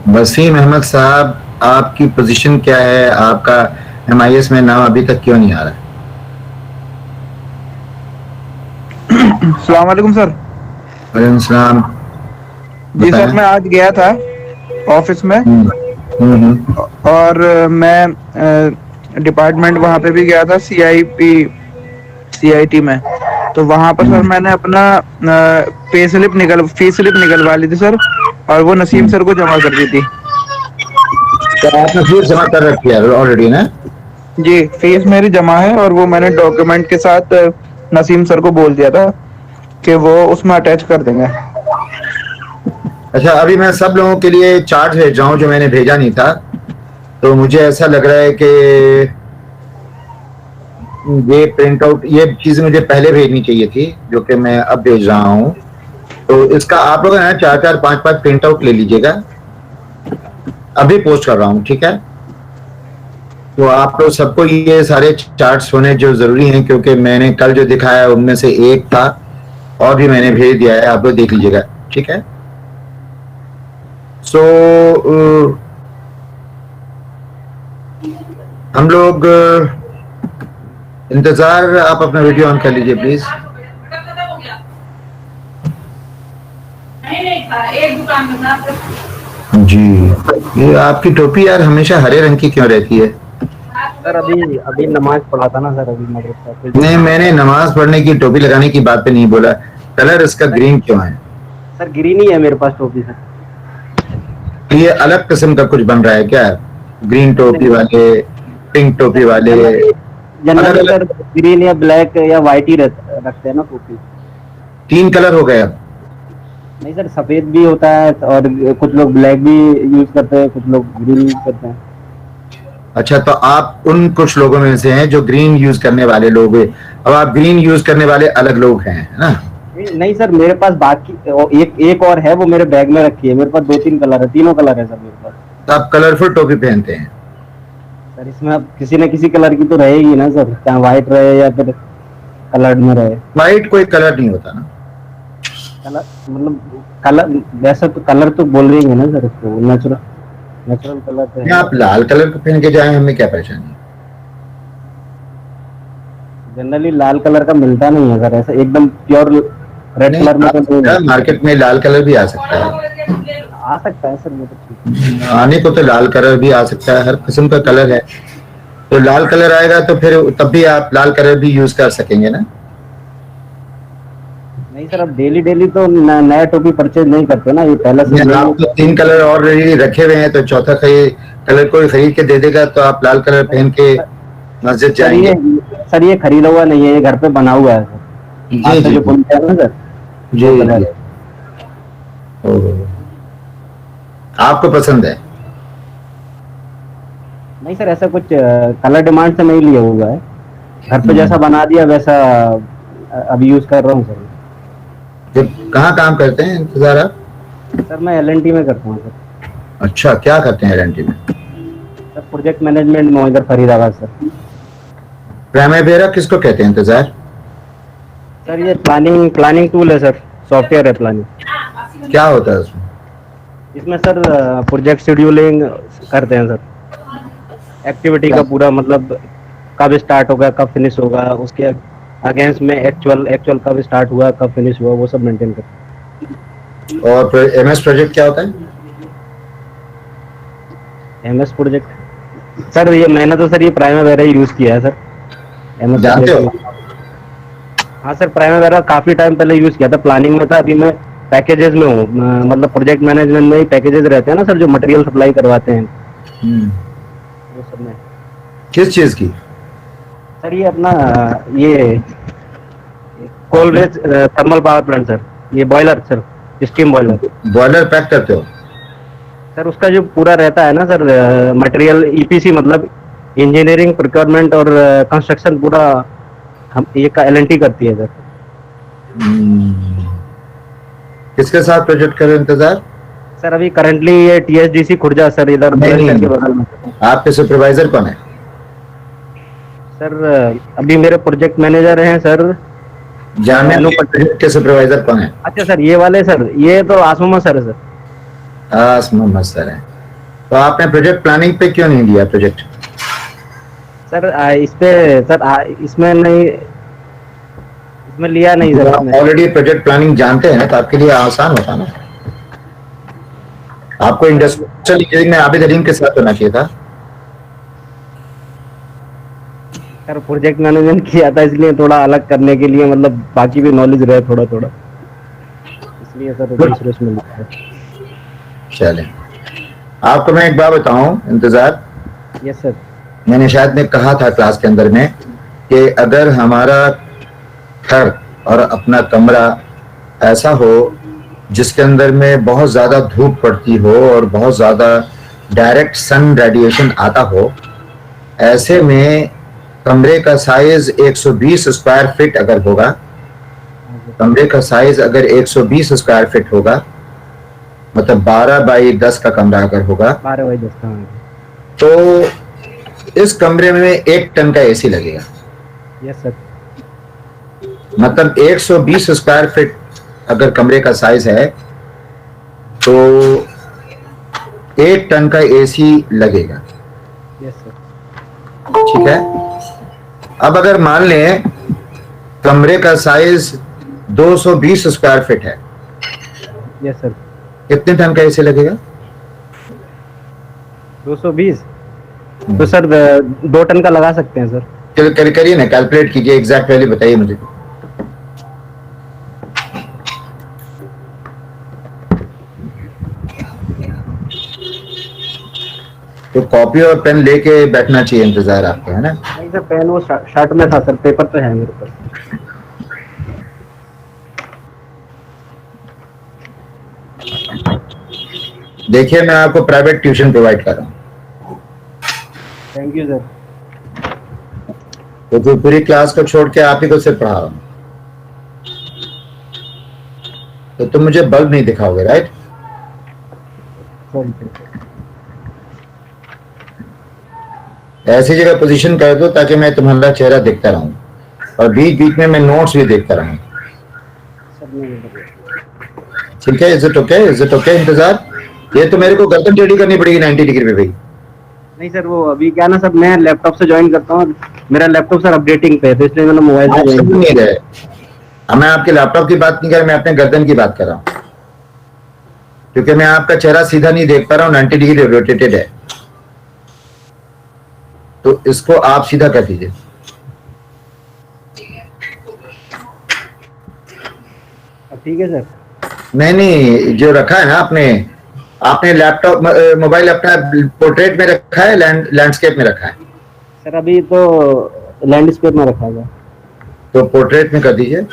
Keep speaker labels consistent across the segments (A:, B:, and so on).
A: वसीम अहमद साहब, आपकी पोजीशन क्या है? आपका MIS में नाम अभी तक क्यों नहीं आ रहा है?
B: अस्सलाम वालेकुम सर।
A: वालेकुम सलाम।
B: जी सर,
A: बताएं।
B: मैं आज गया था ऑफिस में
A: हम्म, हम्म,
B: और मैं डिपार्टमेंट वहाँ पे भी गया था, CIT में। तो वहाँ पर सर
A: हम्म,
B: मैंने अपना फी स्लिप निकलवा ली थी सर, और वो नसीम
A: हम्म।
B: सर को जमा कर दी थी।
A: तो आपने फीस जमा कर रखी है ऑलरेडी ना?
B: जी, फीस मेरी जमा है और वो मैंने डॉक्यूमेंट के साथ नसीम सर को बोल दिया था कि वो उसमें अटैच कर देंगे।
A: अच्छा, अभी मैं सब लोगों के लिए चार्ट भेज रहा हूँ जो मैंने भेजा नहीं था। तो मुझे ऐसा लग रहा है कि ये प्रिंट आउट, ये चीज मुझे पहले भेजनी चाहिए थी, जो कि मैं अब भेज रहा हूँ। तो इसका आप लोग ना चार चार पांच पांच प्रिंट आउट ले लीजिएगा। अभी पोस्ट कर रहा हूँ, ठीक है? तो आप लोग सबको ये सारे चार्ट्स होने जो जरूरी हैं, क्योंकि मैंने कल जो दिखाया उनमें से एक था, और भी मैंने भेज दिया है, आप लोग देख लीजिएगा, ठीक है? सो हम लोग इंतजार, आप अपना वीडियो ऑन कर लीजिए प्लीज। जी। ये आपकी टोपी यार हमेशा हरे रंग की क्यों रहती है?
C: सर अभी अभी नमाज पढ़ा था ना सर, अभी मदरसा फिर
A: नहीं, मैंने नमाज पढ़ने की टोपी लगाने की बात पे नहीं बोला। कलर इसका
C: सर,
A: ग्रीन क्यों है?
C: सर ग्रीन ही है मेरे पास टोपी सर।
A: ये अलग किस्म का कुछ बन रहा है क्या? ग्रीन
C: नहीं
A: टोपी
C: नहीं
A: वाले, पिंक टोपी
C: सर,
A: वाले,
C: जनरली
A: अलग
C: जनरली
A: अलग
C: सर ग्रीन या ब्लैक या वाइट ही रखते हैं ना टोपी।
A: 3 कलर हो गए अब।
C: नहीं सर, सफेद भी होता है और कुछ लोग ब्लैक भी यूज करते हैं, कुछ लोग ग्रीन यूज करते हैं।
A: अच्छा, तो आप उन कुछ लोगों में से हैं जो ग्रीन यूज करने वाले लोग हैं। अब आप ग्रीन यूज करने वाले अलग लोग हैं, है ना?
C: नहीं सर, मेरे पास बाकी एक एक और है, वो मेरे बैग में रखी है। मेरे पास दो तीन कलर है, तीनों कलर है सर मेरे पास।
A: तो आप कलरफुल टोपी पहनते हैं?
C: सर इसमें अब किसी न किसी कलर की तो रहेगी ना सर, चाहे व्हाइट रहे या फिर कलर्ड में रहे।
A: व्हाइट कोई कलर नहीं होता ना।
C: कलर मतलब कलर, वैसा तो कलर तो बोल रही है ना सर, इसको नेचुरल नेचुरल कलर तो
A: नहीं,
C: है।
A: आप लाल कलर का पहन के जाए, हमें क्या परेशानी?
C: जनरली लाल कलर का मिलता नहीं है सर, ऐसा एकदम प्योर रेड
A: नहीं,
C: कलर में
A: आ
C: तो नहीं
A: सकता है,
C: मिलता।
A: मार्केट में लाल कलर भी आ सकता है।
C: आ सकता है सर, वो तो ठीक
A: आने को तो लाल कलर भी आ सकता है, हर किस्म का कलर है। तो लाल कलर आएगा तो फिर तब भी आप लाल कलर भी यूज कर सकेंगे ना?
C: नहीं सर, अब डेली डेली तो नया टोपी परचेज नहीं करते ना, ये पहले से
A: नहीं,
C: यही
A: आप तो 3 कलर ऑलरेडी रखे हुए हैं, तो चौथा कलर कोई खरीद के दे देगा तो आप लाल कलर पहन के मस्जिद
C: सर।
A: जाएंगे।
C: सर ये खरीदा हुआ नहीं है, ये घर पे बना हुआ है सर।
A: जी
C: हाथ से
A: जी
C: जो
A: जी
C: बुनते हैं ना सर,
A: जी
C: वो
A: जी।
C: कलर है।
A: ओह, आपको पसंद है?
C: नहीं सर, ऐसा कुछ कलर डिमांड से नहीं लिया हुआ है, घर पे जैसा बना दिया वैसा अभी यूज कर रहा हूँ सर।
A: फिर कहाँ काम करते हैं इंतजार आप?
C: सर मैं LNT में करता हूँ सर।
A: अच्छा, क्या करते हैं गारंटी में?
C: सर प्रोजेक्ट मैनेजमेंट में इधर फरीदाबाद सर।
A: प्राइमेवेरा किसको कहते हैं इंतजार?
C: सर ये प्लानिंग प्लानिंग टूल है सर, सॉफ्टवेयर है प्लानिंग।
A: क्या होता है उसमें?
C: इसमें सर प्रोजेक्ट शेड्यूलिंग करते हैं सर, एक्टिविटी का पूरा मतलब कब स्टार्ट होगा कब फिनिश होगा, उसके अगेंस्ट में एक्चुअल एक्चुअल कब स्टार्ट हुआ कब फिनिश हुआ, वो सब मेंटेन करते
A: और फिर MS प्रोजेक्ट क्या होता है?
C: हैं। MS प्रोजेक्ट सर, ये मैंने तो सर ये प्राइमेवेरा यूज किया है सर, MS
A: जानते
C: प्रोजेक्ट
A: हो?
C: में। हाँ सर, प्राइमेवेरा काफी टाइम पहले यूज किया था, प्लानिंग में था। अभी मैं पैकेजेस में हूँ, मतलब प्रोजेक्ट मैनेजमेंट में ही पैकेजेस रहते हैं ना सर, जो मटेरियल सप्लाई करवाते हैं,
A: हम्म।
C: वो सब में।
A: किस चीज की?
C: सर ये अपना ये कोलरेज थर्मल पावर प्लांट सर, ये boiler sir, steam boiler.
A: Boiler pack करते हो?
C: सर उसका जो पूरा रहता है ना सर, मटेरियल EPC मतलब इंजीनियरिंग प्रोक्योरमेंट और कंस्ट्रक्शन पूरा हम ये का LNT करती है सर।
A: हम्म। किसके साथ प्रोजेक्ट कर रहे हो इंतजार?
C: सर अभी करंटली ये TSDC खुर्जा सर, इधर
A: नहीं
C: बुलंदशहर के
A: नहीं,
C: बगल में।
A: आपके सुपरवाइजर कौन है?
C: सर अभी मेरे प्रोजेक्ट मैनेजर हैं सर,
A: जामिया
C: मेनू
A: के
C: पटेल।
A: प्रोजेक्ट के सुपरवाइजर कौन है?
C: अच्छा सर, ये वाले सर, ये तो आसमा सर है सर।
A: आस मोहम्मद सर है। तो आपने प्रोजेक्ट प्लानिंग पे क्यों नहीं दिया प्रोजेक्ट?
C: सर इस पे सर इसमें नहीं, इसमें लिया नहीं सर
A: आप
C: इसमें।
A: ऑलरेडी प्रोजेक्ट प्लानिंग जानते हैं ना, तो आपके लिए आसान होता ना। आपको इंडस्ट्रियल इंजीनियरिंग में आबिद अलीम के साथ होना चाहिए था।
C: सर प्रोजेक्ट मैनेजमेंट किया था, इसलिए थोड़ा अलग करने के लिए, मतलब बाकी भी नॉलेज रहे थोड़ा थोड़ा, इसलिए सर दूसरे उसमें लिया है।
A: चले, आपको मैं एक बात बताऊं इंतजार,
C: यस सर।
A: मैंने शायद में कहा था क्लास के अंदर में कि अगर हमारा घर और अपना कमरा ऐसा हो जिसके अंदर में बहुत ज्यादा धूप पड़ती हो और बहुत ज्यादा डायरेक्ट सन रेडिएशन आता हो, ऐसे में कमरे का साइज 120 स्क्वायर फीट अगर होगा, कमरे का साइज अगर 120 स्क्वायर फीट होगा, मतलब 12 बाई 10 का कमरा अगर होगा,
C: 12 बाई 10 का।
A: तो इस कमरे में 1 टन का एसी लगेगा।
C: Yes sir.
A: मतलब 120 स्क्वायर फीट अगर कमरे का साइज है तो 1 टन का एसी लगेगा।
C: Yes sir.
A: ठीक है, अब अगर मान लें कमरे का साइज 220 स्क्वायर फीट है,
C: यस सर।
A: कितने टन का एसी लगेगा?
C: 220। तो सर 2 टन का लगा सकते हैं सर।
A: चलो करिए ना, कैलकुलेट कीजिए, एग्जैक्ट वैल्यू बताइए मुझे। तो कॉपी और पेन लेके बैठना चाहिए इंतजार आपको, है ना?
C: नहीं सर, पेन वो शर्ट में था सर, पेपर तो है मेरे पास।
A: देखिए, मैं आपको प्राइवेट ट्यूशन प्रोवाइड कर रहा हूँ,
C: थैंक यू सर।
A: तो पूरी क्लास को छोड़ के आप ही को सिर्फ पढ़ा रहा हूँ, तो तुम मुझे बल्ब नहीं दिखाओगे, राइट? ऐसी जगह पोजीशन कर दो ताकि मैं तुम्हारा चेहरा देखता रहूं और बीच बीच में मैं नोट्स भी देखता रहूं। ठीक है, is it okay? Is it okay इंतजार? ये तो मेरे को गर्दन टेढ़ी करनी पड़ेगी 90 डिग्री पे भाई।
C: नहीं सर, वो अभी क्या ना सर, मैं लैपटॉप से ज्वाइन करता हूँ, मेरा लैपटॉप सर अपडेटिंग पे है, तो इसलिए मैंने मोबाइल से
A: आप
C: ज्वाइन
A: समझ नहीं रहे, अब मैं आपके लैपटॉप की बात नहीं कर रहा, मैं अपने गर्दन की बात कर रहा हूँ, क्योंकि मैं आपका चेहरा सीधा नहीं देख पा रहा हूँ, 90 डिग्री रोटेटेड है, तो इसको आप सीधा कर दीजिए।
C: ठीक है सर।
A: नहीं, जो रखा है ना आपने लैपटॉप मोबाइल अपना पोर्ट्रेट में रखा है, लैंडस्केप में रखा है?
C: सर अभी तो लैंडस्केप में रखा हुआ है।
A: तो पोर्ट्रेट में कर दीजिए,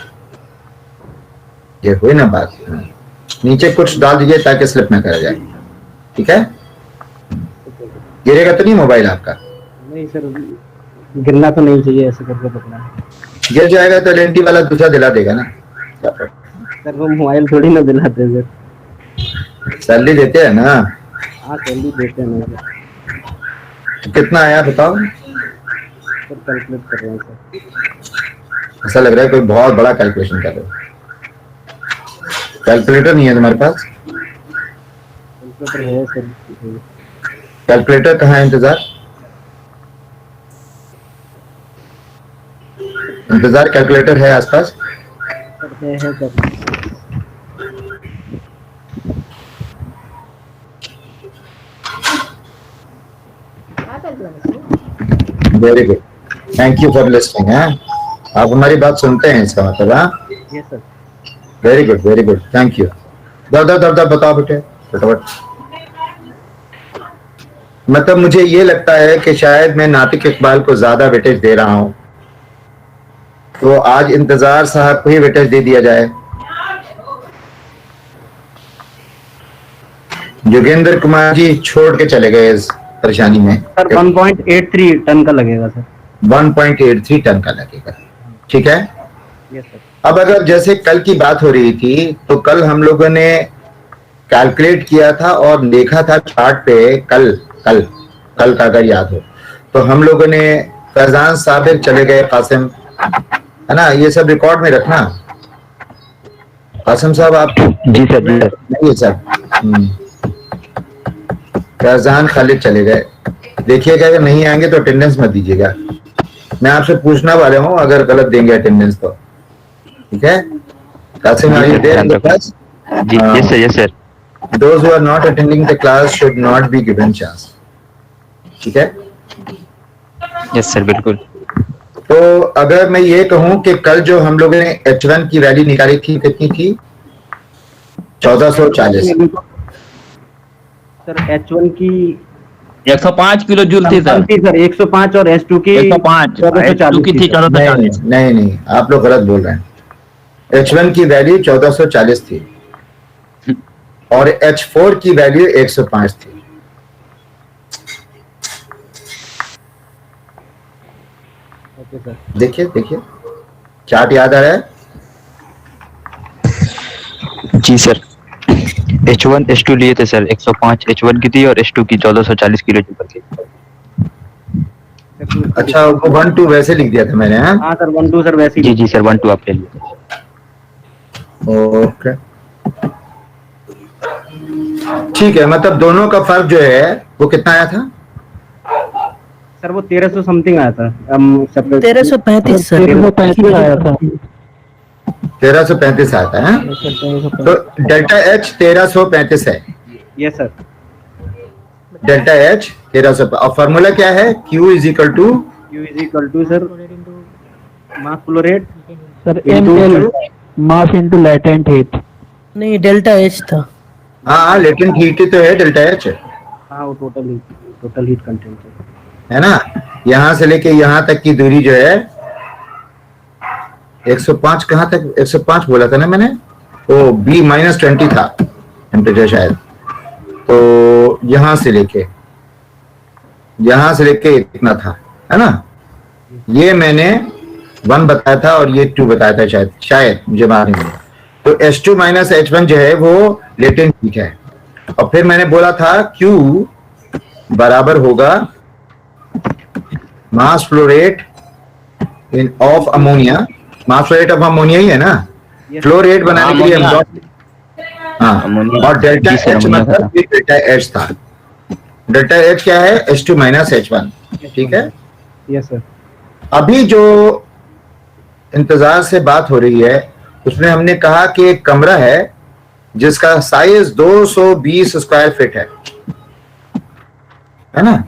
A: ये हुई ना बात। नीचे कुछ डाल दीजिए ताकि स्लिप ना करा जाए, ठीक है? गिरेगा तो नहीं मोबाइल आपका?
C: नहीं सर, गिरना तो नहीं चाहिए, ऐसे करके पकड़ना है।
A: गिर जाएगा तो लेंटी वाला दूसरा दिला देगा ना।
C: सर वो मोबाइल थोड़ी ना दिलाते सर।
A: सैलरी देते हैं ना?
C: हाँ सैलरी देते हैं ना।
A: कितना आया बताओ?
C: सर कैलकुलेट कर रहे हैं सर।
A: ऐसा लग रहा है कोई बहुत बड़ा कैलकुलेशन कर रहे हो। कैलकुलेटर नहीं है तुम्हारे पास?
C: कैलकुलेटर है सर।
A: कैलकुलेटर कहाँ है इंतजार? इंतजार कैलकुलेटर है आसपास?
C: सर है sir.
A: Very good, thank you for listening. आप हमारी बात सुनते हैं, इसका मतलब। हाँ,
C: yes sir.
A: Very good, very good, thank you. दर बताओ बेटे फटाफट। मतलब मुझे ये लगता है कि शायद मैं नातिक इकबाल को ज्यादा वेटेज दे रहा हूं, तो आज इंतजार साहब को ही वेटेज दे दिया जाए। योगेंद्र कुमार जी छोड़ के चले गए इस परेशानी में।
C: सर 1.83 टन का लगेगा सर।
A: 1.83 टन का लगेगा, ठीक है?
C: Yes sir.
A: अब अगर जैसे कल की बात हो रही थी, तो कल हम लोगों ने कैलकुलेट किया था और देखा था चार्ट पे, कल का अगर याद हो तो हम लोगों ने फैजान साबिर चले गए, कासिम, है ना? ये सब रिकॉर्ड में रखना। कासिम साहब आप?
C: जी सर, जी सर।
A: नहीं सर। फैजान खालिद चले गए। देखिएगा अगर नहीं आएंगे तो अटेंडेंस मत दीजिएगा। मैं आपसे पूछना वाला हूँ, अगर गलत देंगे अटेंडेंस तो, ठीक है? Qasim, are you there in the class?
D: Yes sir, yes sir.
A: Those who are not attending the class should not be given chance, ठीक है?
D: Yes sir, बिल्कुल।
A: तो अगर मैं ये कहूं कि कल जो हम लोगों ने H1 की वैल्यू निकाली थी, कितनी थी? 1440।
C: सर H1 की
D: 105 किलो जूल थी सर।
C: सर 105 और H2 की
D: 105,
C: 1440
D: की थी 1440।
A: नहीं, आप लोग गलत बोल रहे हैं। H1 की वैल्यू 1440 थी और H4 की वैल्यू 105 थी।
C: Okay sir.
A: देखिए चार्ट याद आ रहा है?
D: जी सर। H1 H2 लिए थे सर, 105 H1 की थी और H2 की 1440 किलो जूल की।
A: अच्छा, वो 1-2 वैसे लिख दिया था मैंने।
C: हाँ सर 1-2 सर वैसे ही।
D: जी सर 1-2 आप ले लिए।
A: ओके, ठीक है। मतलब दोनों का फर्क जो है वो कितना आया था?
C: सर वो 1300 समथिंग आया था।
E: 1335 सर।
B: 1335 आया था।
A: 1335 आता है। तो डेल्टा H 1335 है।
C: Yes sir.
A: डेल्टा H 1300 और फॉर्मूला क्या है? Q is equal to
C: sir mass flow rate
B: sir ml mass into latent heat.
E: नहीं, डेल्टा एच था।
A: हाँ, लेटेंट हीट तो है डेल्टा H,
C: हाँ वो टोटल हीट कंटेंट
A: है ना? यहां से लेके यहां तक की दूरी जो है 105, कहां तक 105 बोला था ना मैंने? वो B-20 था टेम्परेचर शायद। तो यहां से लेके इतना था, है ना? ये मैंने 1 बताया था और ये 2 बताया था शायद मुझे मालूम नहीं। तो H2 माइनस H1 जो है वो लेटेंट हीट है। और फिर मैंने बोला था Q बराबर होगा mass flow rate of ammonia. Mass flow rate of ammonia ही है ना? फ्लो रेट बनाने के लिए हम हाँ, और डेल्टा H मतलब डेल्टा H था। डेल्टा H क्या है? H2 माइनस H1, ठीक है?
C: Yes sir.
A: अभी जो इंतजार से बात हो रही है उसमें हमने कहा कि एक कमरा है जिसका साइज 220 स्क्वायर फीट है ना?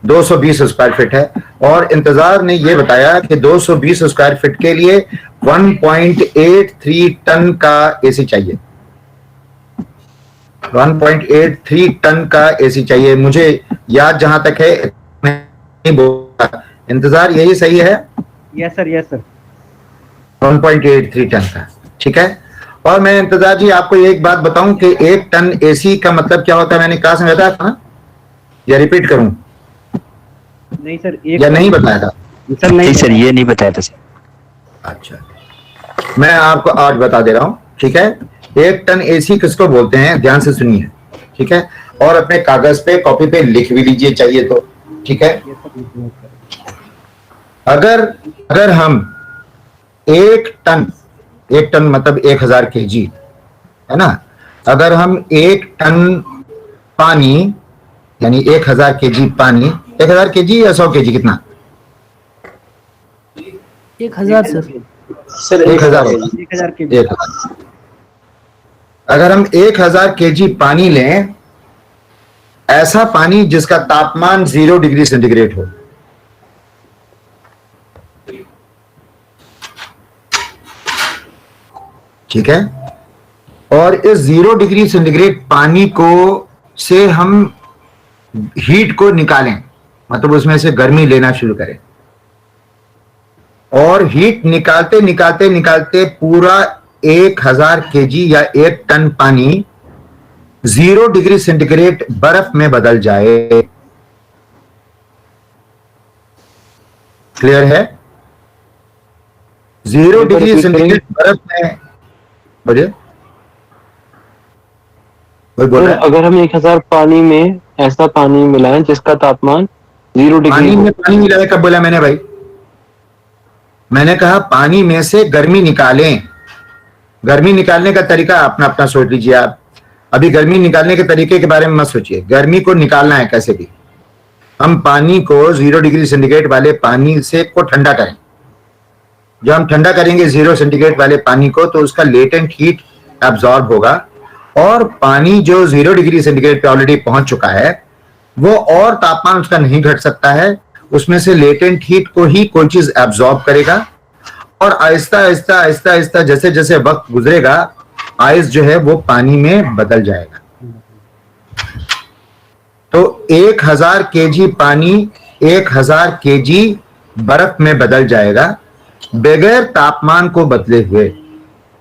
A: 220 स्क्वायर फीट है और इंतजार ने यह बताया कि 220 स्क्वायर फीट के लिए 1.83 टन का एसी चाहिए। 1.83 टन का एसी चाहिए। मुझे याद जहां तक है नहीं बोला, इंतजार यही सही है?
C: Yes sir, yes sir.
A: 1.83 ton का, ठीक है? और मैं इंतजार जी आपको एक बात बताऊं कि 1 टन एसी का मतलब क्या होता है? मैंने कहा समझाया था ना, या रिपीट करूं?
C: नहीं सर,
A: या नहीं बताया था?
C: सर नहीं
D: सर ये नहीं बताया था सर।
A: अच्छा, मैं आपको आज बता दे रहा हूं, ठीक है? 1 टन एसी किसको बोलते हैं? ध्यान से सुनिए, ठीक है? और अपने कागज पे कॉपी पे लिख भी लीजिए चाहिए तो, ठीक है? अगर हम 1 टन मतलब 1000 kg, है ना? अगर हम 1 टन पानी यानी 1000 kg पानी, 1000 kg या 100 kg कितना?
E: 1000 सर।
A: 1000
C: 1000 के।
A: अगर हम 1000 kg पानी लें, ऐसा पानी जिसका तापमान 0 डिग्री सेंटीग्रेड हो, ठीक है? और इस 0 डिग्री सेंटीग्रेड पानी को से हम हीट को निकालें, मतलब उसमें से गर्मी लेना शुरू करें और हीट निकालते निकालते निकालते पूरा 1000 kg या 1 टन पानी 0 डिग्री सेंटीग्रेड बर्फ में बदल जाए। क्लियर है? 0 डिग्री सेंटीग्रेड बर्फ में बोलिए, कोई बोल रहा है?
F: अगर हम 1000 पानी में ऐसा पानी मिलाएं जिसका तापमान 0 डिग्री
A: पानी में पानी मिलाए कब बोला मैंने भाई? मैंने कहा पानी में से गर्मी निकालें। गर्मी निकालने का तरीका अपना अपना सोच लीजिए आप। अभी गर्मी निकालने के तरीके के बारे में मत सोचिए, गर्मी को निकालना है कैसे भी। हम पानी को 0 डिग्री सेंटीग्रेड वाले पानी से को ठंडा करें। जब हम ठंडा करेंगे 0 सेंटीग्रेड वाले पानी को, तो उसका लेटेंट हीट एब्जॉर्ब होगा, और पानी जो 0 डिग्री सेंटीग्रेड पे ऑलरेडी पहुंच चुका है, वो और तापमान उसका नहीं घट सकता है, उसमें से लेटेंट हीट को ही कोई चीज एब्जॉर्ब करेगा, और आहिस्ता आहिस्ता आहिस्ता आहिस्ता जैसे जैसे वक्त गुजरेगा, आइस जो है वो पानी में बदल जाएगा। तो 1000 केजी पानी 1000 केजी बर्फ में बदल जाएगा बगैर तापमान को बदले हुए।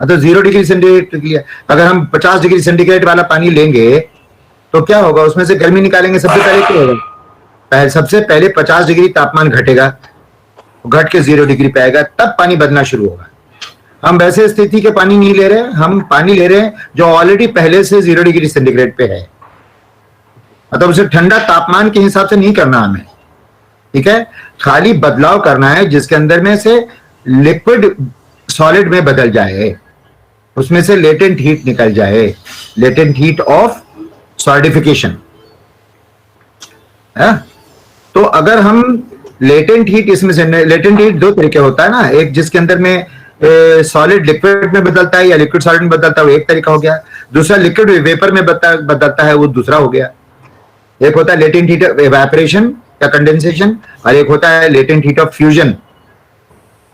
A: तो 0 डिग्री सेंटीग्रेड के लिए अगर हम 50 डिग्री सेंटीग्रेड वाला पानी लेंगे तो क्या होगा, उसमें से गर्मी निकालेंगे, सबसे पहले क्या होगा, सबसे पहले 50 डिग्री तापमान घटेगा, घट के 0 डिग्री पे आएगा, तब पानी बदलना शुरू होगा। हम वैसे स्थिति के पानी नहीं ले रहे, हम पानी ले रहे हैं जो ऑलरेडी पहले से 0 डिग्री सेंटीग्रेड पे है। मतलब उसे ठंडा तापमान के हिसाब से नहीं करना हमें, ठीक है, खाली बदलाव करना है जिसके अंदर में से लिक्विड सॉलिड में बदल जाए, उसमें से लेटेंट हीट निकल जाए, लेटेंट हीट ऑफ सॉलिडिफिकेशन है। तो अगर हम लेटेंट हीट, इसमें से लेटेंट हीट दो तरीके होता है ना, एक जिसके अंदर में सॉलिड लिक्विड में बदलता है या लिक्विड सॉलिड में बदलता है, वो एक तरीका हो गया। दूसरा लिक्विड वेपर में बदलता है, वो दूसरा हो गया। एक होता है लेटेंट हीट ऑफ एवेपोरेशन या कंडेंसेशन, और एक होता है लेटेंट हीट ऑफ फ्यूजन,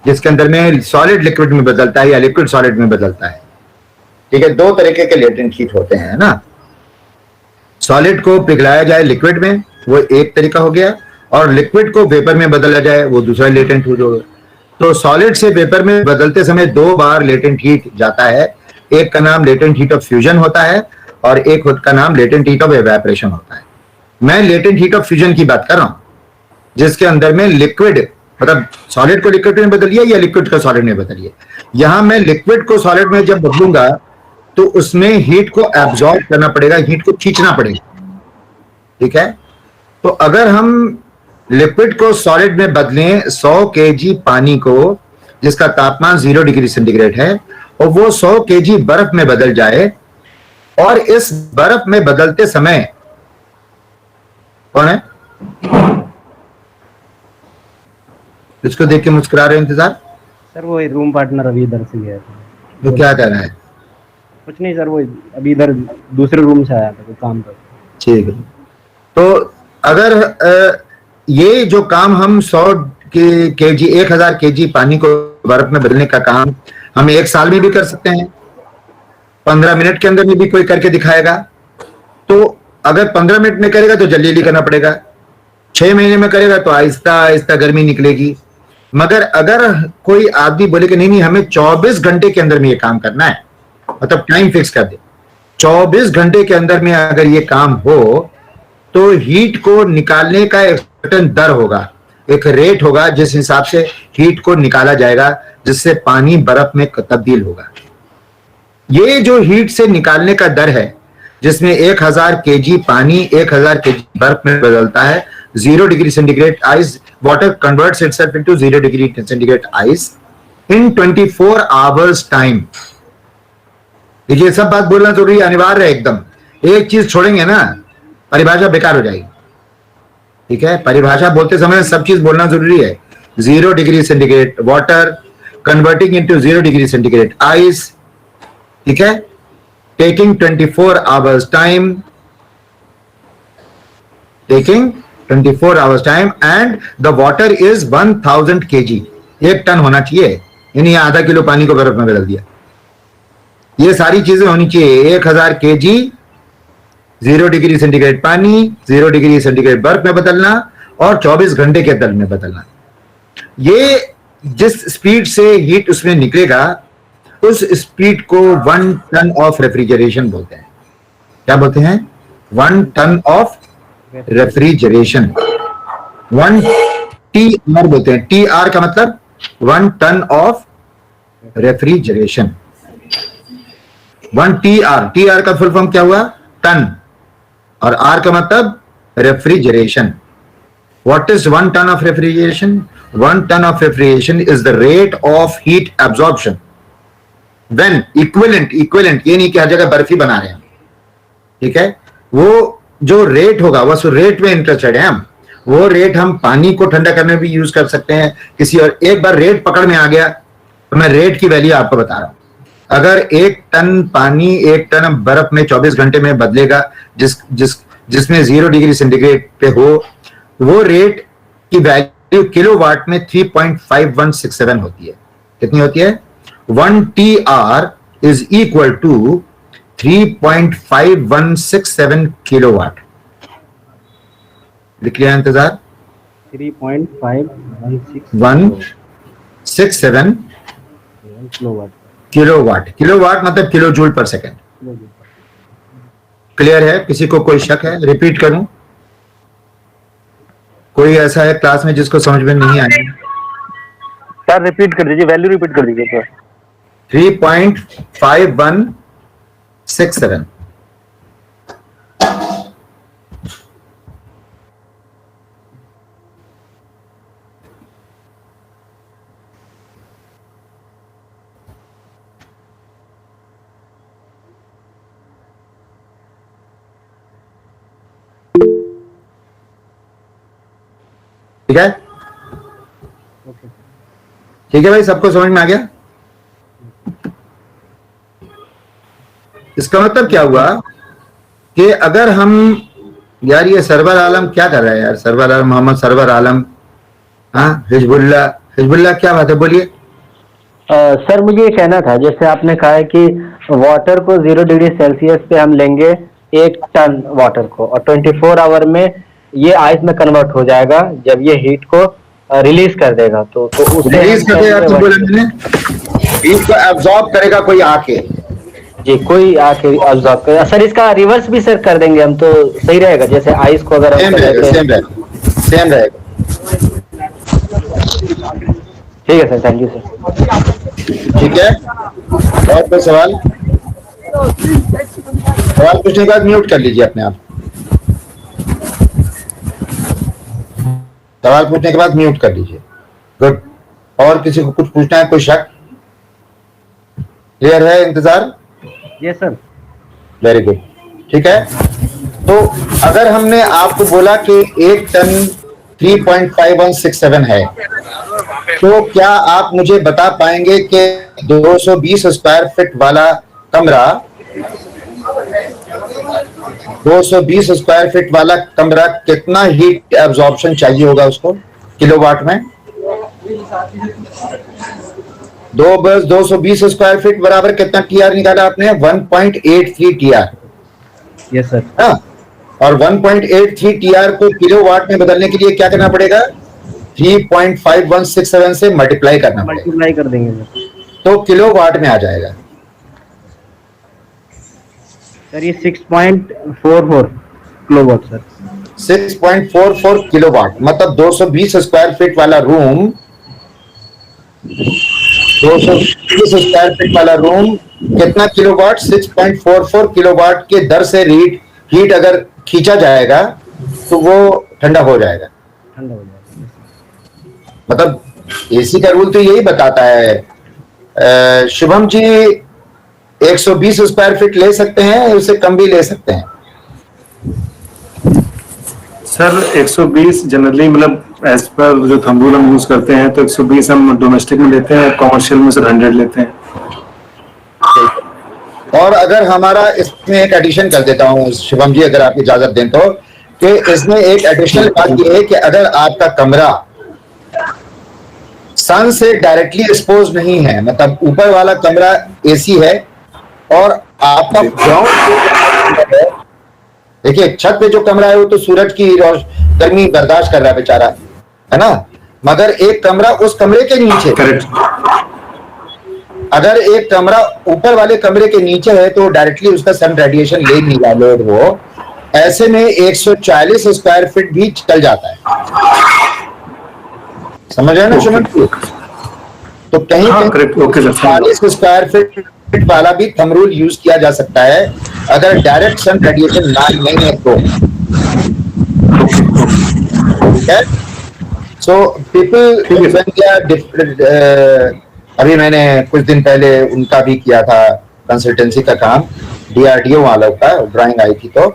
A: जिसके अंदर में सॉलिड लिक्विड में बदलता है या लिक्विड सॉलिड में बदलता है। ठीक है, दो तरीके के लेटेंट हीट होते हैं ना। सॉलिड को पिघलाया जाए लिक्विड में, वो एक तरीका हो गया, और लिक्विड को वेपर में बदला जाए, वो दूसरा लेटेंट हीट हो गया। तो सॉलिड से वेपर में बदलते समय 2 बार लेटेंट हीट जाता है, एक का नाम लेटेंट हीट ऑफ फ्यूजन होता है और एक का नाम लेटेंट हीट ऑफ एवेपोरेशन होता है। मैं लेटेंट हीट ऑफ फ्यूजन की बात कर रहा हूं, जिसके अंदर में लिक्विड, मतलब सॉलिड को लिक्विड में बदलिए या लिक्विड को सॉलिड में बदलिए। यहां मैं लिक्विड को सॉलिड में जब बदलूंगा तो उसमें हीट को एब्जॉर्ब करना पड़ेगा, हीट को खींचना पड़ेगा। ठीक है, तो अगर हम लिक्विड को सॉलिड में बदलें 100 केजी पानी को, जिसका तापमान 0 डिग्री सेंटीग्रेड है, और वो 100 केजी बर्फ में बदल जाए, और इस बर्फ में बदलते समय कौन है, इसको देख के मुस्कुरा रहे इंतजार
C: सर? वो रूम पार्टनर अभी इधर से गया था।
A: तो क्या कर रहा है?
C: कुछ नहीं सर, वो अभी इधर दूसरे रूम से आया था कोई काम पर।
A: ठीक है, तो अगर ये जो काम हम 100 केजी 1000 केजी पानी को बर्फ में बदलने का काम हम 1 साल में भी कर सकते हैं, 15 मिनट के अंदर में भी कोई करके दिखाएगा। तो अगर 15 मिनट में करेगा तो जल्दी जल्दी करना पड़ेगा, 6 महीने में करेगा तो आहिस्ता आहिस्ता गर्मी निकलेगी। मगर अगर कोई आदमी बोले कि नहीं नहीं हमें 24 घंटे के अंदर में ये काम करना है, मतलब टाइम फिक्स कर दे, 24 घंटे के अंदर में अगर ये काम हो, तो हीट को निकालने का एक सर्टेन दर होगा, एक रेट होगा, जिस हिसाब से हीट को निकाला जाएगा, जिससे पानी बर्फ में तब्दील होगा। ये जो हीट से निकालने का दर है, जिसमें 1000 केजी पानी 1000 केजी बर्फ में बदलता है, 0 degree centigrade ice water converts itself into 0 degree centigrade ice in 24 hours time. देखिए, सब बात बोलना जरूरी अनिवार्य है एकदम, एक चीज छोड़ेंगे ना परिभाषा बेकार हो जाएगी। ठीक है, परिभाषा बोलते समय सब चीज बोलना जरूरी है। 0 degree centigrade water converting into 0 degree centigrade ice, ठीक है, taking 24 hours time, taking 24 hours time, and the water is 1000 kg, 1 ton होना चाहिए, यानी आधा किलो पानी को बर्फ में बदल दिया। ये सारी चीजें होनी चाहिए, 1000 केजी 0 डिग्री सेंटीग्रेड पानी 0 डिग्री सेंटीग्रेड बर्फ में बदलना, और 24 घंटे के अंदर में बदलना। ये जिस स्पीड से हीट उसमें निकलेगा, उस स्पीड को 1 टन ऑफ रेफ्रिजरेशन बोलते हैं। क्या बोलते हैं? 1 टन ऑफ रेफ्रिजरेशन, 1 TR बोलते हैं। TR का मतलब 1 टन ऑफ रेफ्रिजरेशन, 1 TR का फुल फॉर्म क्या हुआ? टन, और R का मतलब refrigeration. What is 1 ton of refrigeration? 1 ton of refrigeration is the rate of heat absorption when equivalent, ये नहीं कि हर जगह बर्फ ही बना रहे हैं, ठीक है, वो जो रेट होगा वो रेट में इंटरेस्टेड है हम, वो रेट हम पानी को ठंडा करने में भी यूज कर सकते हैं किसी और। एक बार रेट पकड़ में आ गया तो मैं रेट की वैल्यू आपको बता रहा हूं। अगर 1 टन पानी 1 टन बर्फ में 24 घंटे में बदलेगा जिसमें 0 डिग्री सेंटीग्रेड पे हो, वो रेट की वैल्यू किलोवाट में 3.5167 होती है। कितनी होती है? 1 TR is equal to 3.5167 kilowatt. लिख लिया इंतजार?
C: 3.5167
A: किलोवाट। किलोवाट मतलब kilo joule per second. Clear है? किसी को कोई शक है? रिपीट करूं? कोई ऐसा है क्लास में जिसको समझ में नहीं आया?
C: सर रिपीट कर दीजिए, वैल्यू रिपीट कर दीजिए सर।
A: 3.5167। ठीक है? ठीक है भाई, सबको समझ में आ गया? इसका मतलब क्या हुआ कि अगर हम, यार ये सरवर आलम क्या कर रहा है यार? सरवर आलम, मोहम्मद सरवर आलम, हाँ, हिजबुल्लाह क्या बात है? बोलिए।
C: सर मुझे ये कहना था, जैसे आपने कहा है कि वाटर को 0 डिग्री सेल्सियस पे हम लेंगे 1 टन वाटर को, और 24 आवर में ये आइस में कन्वर्ट हो जाएगा जब ये हीट को रिलीज कर देगा। तो उससे
A: रिलीज कर देगा तो बोला मैंने, हीट को एब्जॉर्ब करेगा कोई आके।
C: जी, कोई आके एब्जॉर्ब करेगा। सर इसका रिवर्स भी सर कर देंगे हम तो सही रहेगा, जैसे आइस को अगर हम
A: सेम रहेगा।
C: ठीक है सर, थैंक यू सर।
A: ठीक है, और कोई सवाल? सवाल पूछने के बाद म्यूट कर लीजिए अपने आप। सवाल पूछने के बाद म्यूट कर लीजिए। गुड। और किसी को कुछ पूछना है? कोई शक? क्लियर है? इंतजार?
C: Yes sir.
A: Very good. ठीक है, तो अगर हमने आपको बोला कि 1 टन 3.5167 है, तो क्या आप मुझे बता पाएंगे कि 220 स्क्वायर फीट वाला कमरा, 220 स्क्वायर फीट वाला कमरा कितना हीट एब्जॉर्प्शन चाहिए होगा उसको किलोवाट में? 220 स्क्वायर फीट बराबर कितना टीआर निकाला आपने? 1.83 टीआर।
C: Yes sir.
A: हाँ, और 1.83 टीआर को किलोवाट में बदलने के लिए क्या करना पड़ेगा? 3.5167 से मल्टीप्लाई करना पड़ेगा।
C: मल्टीप्लाई कर देंगे सर,
A: तो किलोवाट में आ जाएगा।
C: सर ये 6.44 किलोवाट सर।
A: 6.44 किलोवाट मतलब 220 स्क्वायर फीट वाला रूम, 220 स्क्वायर फीट वाला रूम कितना किलोवाट? 6.44 किलोवाट के दर से हीट अगर खींचा जाएगा तो वो ठंडा हो जाएगा।
C: ठंडा हो जाएगा।
A: मतलब एसी का रूल तो यही बताता है। शुभम जी 120 स्क्वायर फीट ले सकते हैं, उससे कम भी ले सकते हैं।
G: सर 120 जनरली मतलब एज पर जो थंब रूल हम यूज करते हैं तो 120 हम डोमेस्टिक में लेते हैं, कॉमर्शियल में सर 100 लेते हैं।
A: और अगर हमारा इसमें एक एडिशन कर देता हूं शुभम जी, अगर आप इजाजत दें तो, कि इसमें एक एडिशनल बात यह है कि अगर आपका कमरा सन से डायरेक्टली एक्सपोज नहीं है, मतलब ऊपर वाला कमरा एसी है और आपका ग्राउंड, देखिए छत पे जो कमरा है वो तो सूरज की गर्मी बर्दाश्त कर रहा है बेचारा, है ना, मगर एक कमरा उस कमरे के नीचे,
G: करेक्ट।
A: अगर एक कमरा ऊपर वाले कमरे के नीचे है तो डायरेक्टली उसका सन रेडिएशन ले नहीं रहा लोड, वो ऐसे में 140 स्क्वायर फीट भी चल जाता है। समझ रहे हैं ना सुमन? तो कहीं कहीं 40 स्क्वायर फीट वाला भी थंब रूल यूज किया जा सकता है अगर डायरेक्ट सन रेडिएशन नहीं है तो। सो पीपल अभी मैंने कुछ दिन पहले उनका भी किया था कंसल्टेंसी का काम, DRDO वालों का ड्राइंग आई थी, तो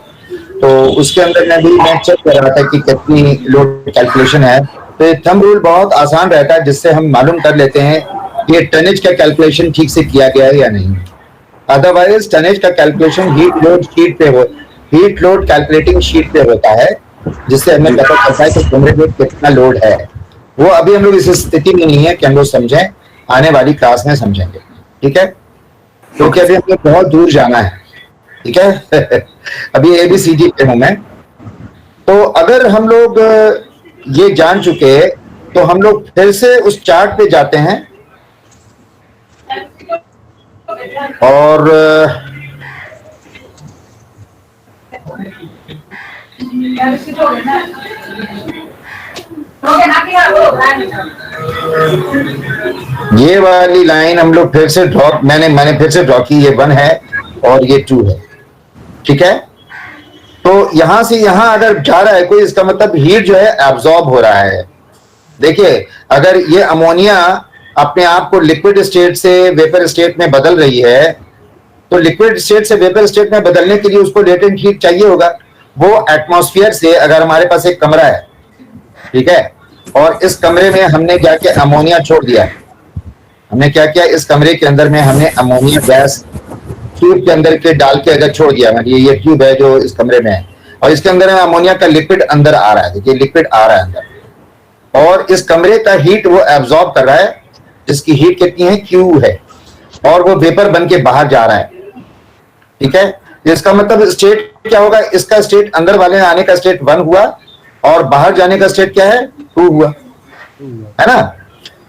A: उसके अंदर मैं चेक कर रहा था कि कितनी लोड कैलकुलेशन है। तो ये थंब रूल बहुत आसान रहता है, जिससे हम मालूम कर लेते हैं कि ये टनेज का कैलकुलेशन ठीक से किया गया है या नहीं। अदरवाइज टनेज का calculation heat load calculating sheet पे होता है, जिससे हमें पता चलता है कि कमरे में कितना लोड है। वो अभी हम लोग इस स्थिति में नहीं है कि हम लोग समझें, आने वाली क्लास में समझेंगे, ठीक है? क्योंकि अभी हमें बहुत दूर जाना है, ठीक है? अभी ABCD पे हूं मैं। तो अगर हम लोग ये जान चुके तो हम लोग फिर से उस चार्ट पे जाते हैं और ये वाली लाइन हम लोग फिर से ड्रॉ, मैंने फिर से ड्रॉ की, ये 1 है और ये 2 है, ठीक है? तो यहां से यहां अगर जा रहा है कोई, इसका मतलब हीट जो है एब्जॉर्ब हो रहा है। देखिए, अगर ये अमोनिया अपने आप को लिक्विड स्टेट से वेपर स्टेट में बदल रही है, तो लिक्विड स्टेट से वेपर स्टेट में बदलने के लिए उसको लेटेंट हीट चाहिए होगा। वो एटमॉस्फेयर से, अगर हमारे पास एक कमरा है, ठीक है, और इस कमरे में हमने क्या किया, अमोनिया छोड़ दिया। हमने क्या किया, इस कमरे के अंदर में हमने अमोनिया गैस ट्यूब के अंदर के डाल के अगर छोड़ दिया, मतलब ये ट्यूब है जो इस कमरे में है, और इसके अंदर अमोनिया का लिक्विड अंदर आ रहा है। देखिए, लिक्विड आ रहा है अंदर, और इस कमरे का हीट वो एब्जॉर्ब कर रहा है, जिसकी हीट कितनी है, Q है, और वो वेपर बन के बाहर जा रहा है, ठीक है? इसका मतलब स्टेट क्या होगा, इसका स्टेट अंदर वाले आने का स्टेट 1 हुआ, और बाहर जाने का स्टेट क्या है, 2 हुआ, है ना?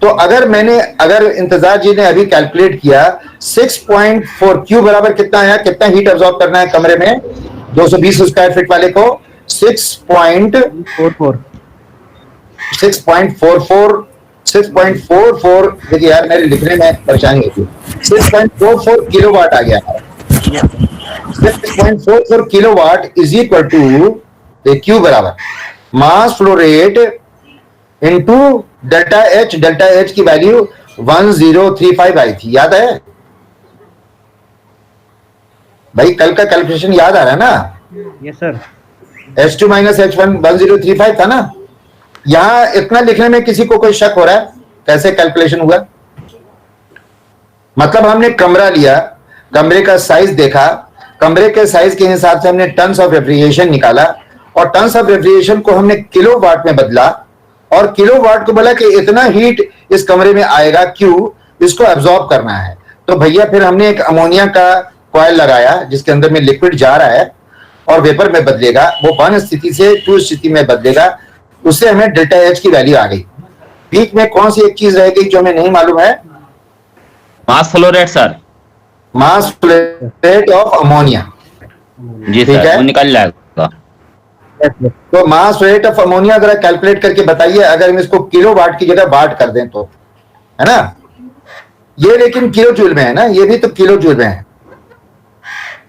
A: तो अगर इंतजार जी ने अभी कैलकुलेट किया 6.4, Q बराबर कितना आया, कितना हीट एब्जॉर्ब करना है कमरे में 220 स्क्वायर फीट वाले को, 6.44। देखिए यार, मेरे लिखने में परेशानी होती है। 6.44 किलोवाट आ गया हमारा। 6.44 kilowatt is equal to Q बराबर mass flow rate into delta H की वैल्यू 1035 आई थी, याद है भाई? कल का कैलकुलेशन याद आ रहा है ना?
C: Yes sir.
A: H2 minus H1 1035 था ना? यहां इतना लिखने में किसी को कोई शक हो रहा है कैसे कैलकुलेशन हुआ? मतलब हमने कमरा लिया, कमरे का साइज देखा, कमरे के साइज के हिसाब से हमने टन्स ऑफ रेफ्रिजरेशन निकाला, और टन्स ऑफ रेफ्रिजरेशन को हमने किलोवाट में बदला, और किलोवाट को बोला कि इतना हीट इस कमरे में आएगा, Q, इसको एब्जॉर्ब करना है। तो भैया फिर हमने एक अमोनिया का कॉइल लगाया, जिसके अंदर में लिक्विड जा रहा है और वेपर में बदलेगा, वो 1 स्थिति से 2 स्थिति में बदलेगा, उससे हमें डेल्टा H की वैल्यू आ गई। बीच में कौन सी एक चीज रह गई जो हमें नहीं मालूम है?
H: Mass flow rate sir.
A: Mass flow rate of ammonia,
H: जी सर, वो निकल जाएगा।
A: तो मास रेट ऑफ अमोनिया जरा कैलकुलेट करके बताइए, अगर हम इसको किलोवाट की जगह वाट कर दें तो, है ना? ये लेकिन किलो जूल में है ना, ये भी तो किलो जूल में है।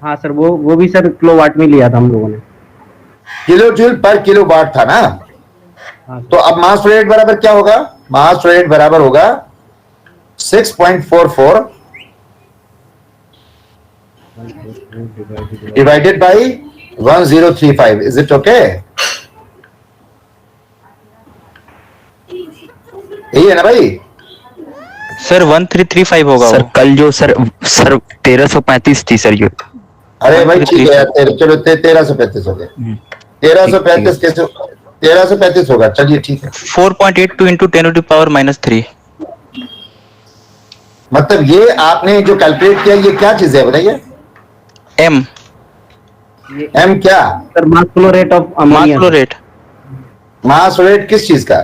C: हाँ सर, वो भी सर किलोवाट में लिया था हम लोगों ने।
A: किलो जूल पर किलोवाट था ना?
C: हाँ।
A: तो अब मास रेट बराबर क्या होगा? मास रेट बराबर होगा 6.44 divided by 1035। Is it okay? यही है ना भाई?
D: सर 1335 होगा सर। कल जो सर 1335 थी सर ये।
A: अरे भाई ठीक है, चलो 1335 हो गया। 1335 कैसे? 1335 होगा, चलिए ठीक है।
D: 4.82 into 10 to the power -3।
A: मतलब ये आपने जो कैलकुलेट किया, ये क्या चीज है बताइए?
D: M
A: क्या?
C: Sir mass flow rate of
D: mass flow rate.
A: Mass rate किस चीज का?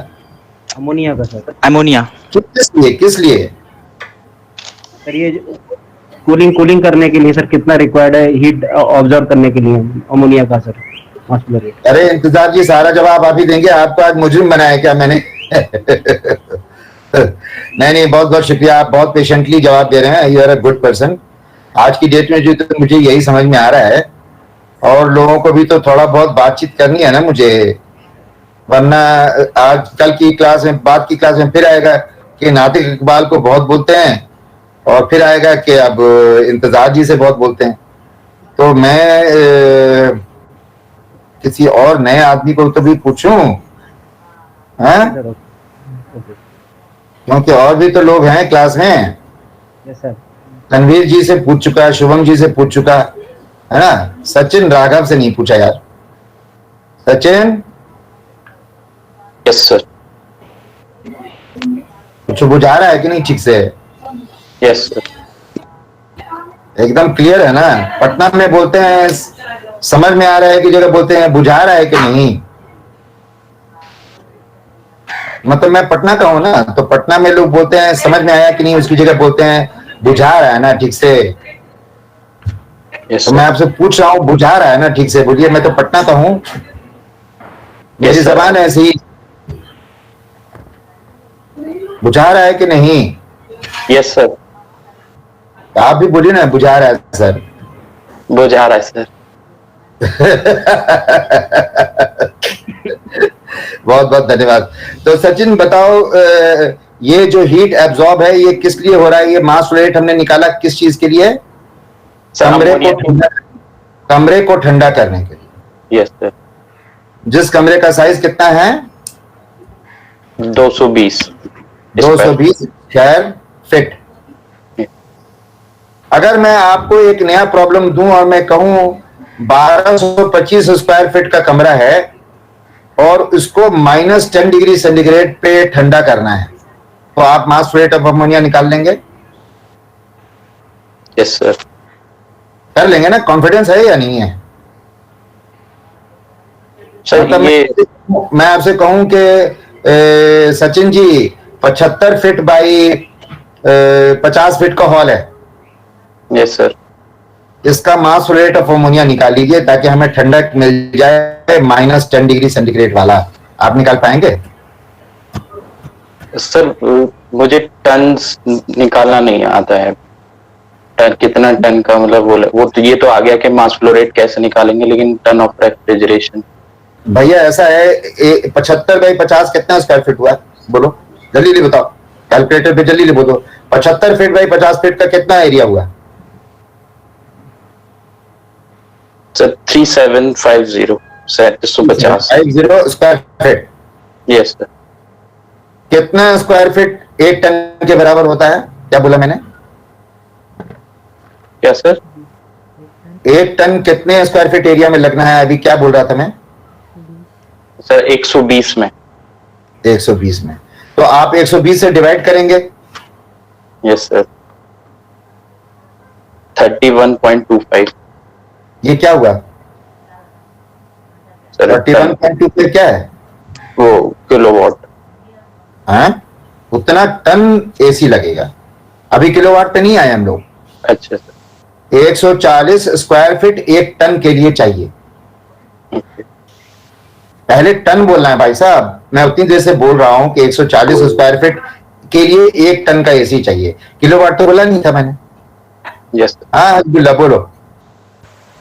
C: अमोनिया का सर।
D: अमोनिया।
A: किस लिए?
C: सर ये कूलिंग करने के लिए सर, कितना रिक्वायर्ड है हीट ऑब्जर्व करने के लिए अमोनिया का सर मास फ्लो रेट?
A: अरे इंतजार जी, सारा जवाब आप ही देंगे? आपको आज मुजरिम बनाया क्या मैंने? नहीं, बहुत बहुत शुक्रिया, आप बहुत पेशेंटली जवाब दे रहे हैं। You are a good person. आज की डेट में जो तो मुझे यही समझ में आ रहा है, और लोगों को भी तो थोड़ा बहुत बातचीत करनी है ना मुझे, वरना आज कल की क्लास में, बाद की क्लास में फिर आएगा कि नातिक इकबाल को बहुत बोलते हैं और फिर आएगा कि अब इंतजार जी से बहुत बोलते हैं। तो मैं किसी और नए आदमी को तो भी पूछूं, हैं? क्योंकि और भी तो लोग हैं क्लास में।
C: Yes sir.
A: रणवीर जी से पूछ चुका, शुभम जी से पूछ चुका, है ना? सचिन राघव से नहीं पूछा यार। Sachin,
F: yes sir.
A: कुछ बुझा रहा है कि नहीं ठीक से?
F: Yes sir.
A: एकदम क्लियर है ना? पटना में बोलते हैं समझ में आ रहा है की जगह बोलते हैं बुझा रहा है कि नहीं। मतलब मैं पटना का हूं ना, तो पटना में लोग बोलते हैं समझ में आया कि नहीं, उसकी जगह बोलते हैं बुझा रहा है ना ठीक से।
F: यस
A: तो मैं आपसे पूछ रहा हूँ बुझा रहा है ना ठीक से? बोलिए, मैं तो पटना का हूं, मेरी
F: Yes, sir.
A: जबान ऐसी। बुझा रहा है कि नहीं?
F: Yes sir.
A: आप भी बोलिए ना बुझा रहा है सर।
F: बुझा रहा है सर।
A: बहुत बहुत धन्यवाद। तो सचिन बताओ, ये जो हीट एब्जॉर्ब है ये किस लिए हो रहा है? ये मास रेट हमने निकाला किस चीज के लिए? कमरे को ठंडा करने के लिए।
F: Yes sir.
A: जिस कमरे का साइज कितना है?
F: 220
A: स्क्वायर फीट। अगर मैं आपको एक नया प्रॉब्लम दूं और मैं कहूं 1225 स्क्वायर फीट का कमरा है और उसको -10 डिग्री सेंटीग्रेड पे ठंडा करना है, तो आप मास रेट ऑफ अमोनिया निकाल लेंगे?
F: Yes sir.
A: कर लेंगे ना? कॉन्फिडेंस है या नहीं है?
F: सर
A: मतलब
F: ये
A: मैं आपसे कहूं कि Sachin ji 75 feet by 50 feet का हॉल है,
F: यस सर।
A: इसका मास रेट ऑफ अमोनिया निकाल लीजिए ताकि हमें ठंडक मिल जाए -10 डिग्री सेंटीग्रेड वाला। आप निकाल पाएंगे?
F: सर मुझे टन निकालना नहीं आता है। टन कितना टन का मतलब वो तो ये तो आ गया कि मास फ्लो रेट कैसे निकालेंगे, लेकिन टन ऑफ रेफ्रिजरेशन।
A: भैया ऐसा है 75 बाई 50 कितना स्क्वायर फीट हुआ? बोलो जल्दी बताओ, कैलकुलेटर पे जल्दी बोलो। 75 फीट बाई 50 फीट का कितना एरिया हुआ?
F: Sir 3750 3750
A: square feet.
F: Yes sir.
A: कितना स्क्वायर फीट 1 टन के बराबर होता है? क्या बोला मैंने?
F: क्या सर?
A: 1 टन कितने स्क्वायर फीट एरिया में लगना है? अभी क्या बोल रहा था मैं?
F: सर 120 में।
A: 120 में। तो आप 120 से डिवाइड करेंगे?
F: Yes sir. 31.25।
A: ये क्या हुआ?
F: सर
A: 31.25 क्या है?
F: वो किलोवाट।
A: हाँ, उतना टन एसी लगेगा। अभी किलोवाट पे नहीं आए हम लोग।
F: अच्छा सर।
A: 140 स्क्वायर फीट 1 टन के लिए चाहिए। पहले टन बोलना है भाई साहब। मैं उतनी देर से बोल रहा हूं कि 140 स्क्वायर फीट के लिए 1 टन का एसी चाहिए। किलोवाट तो बोला नहीं था मैंने।
F: यस।
A: हाँ अब्दुल्ला बोलो।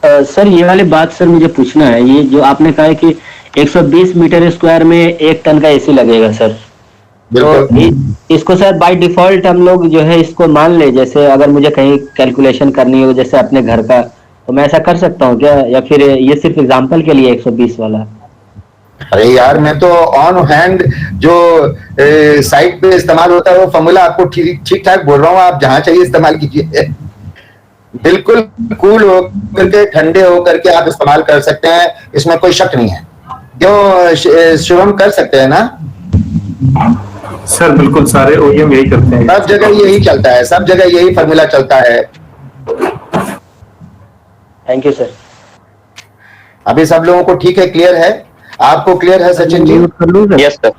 I: सर ये वाली बात सर मुझे पूछना है, ये जो आपने कहा है कि 120 मीटर स्क्वायर में 1 टन का एसी लगेगा सर, तो इसको सर बाय डिफॉल्ट हम लोग जो है इसको मान ले, जैसे अगर मुझे कहीं कैलकुलेशन करनी हो जैसे अपने घर का, तो मैं ऐसा कर सकता हूँ क्या, या फिर ये सिर्फ एग्जांपल के लिए 120 वाला?
A: अरे यार मैं तो ऑन हैंड जो साइट पे इस्तेमाल होता है वो फॉर्मूला आपको ठीक ठाक बोल रहा हूँ। आप जहां चाहिए इस्तेमाल कीजिए। बिल्कुल कूल हो करके, ठंडे हो करके आप इस्तेमाल कर सकते हैं, इसमें कोई शक नहीं है। क्यों शुभम, कर सकते हैं ना?
G: सर बिल्कुल, सारे ओईएम यही करते हैं।
A: सब जगह यही चलता है, सब जगह यही फॉर्मूला चलता है।
I: Thank you sir.
A: अभी सब लोगों को ठीक है, क्लियर है? आपको क्लियर है सचिन जी?
F: Yes sir.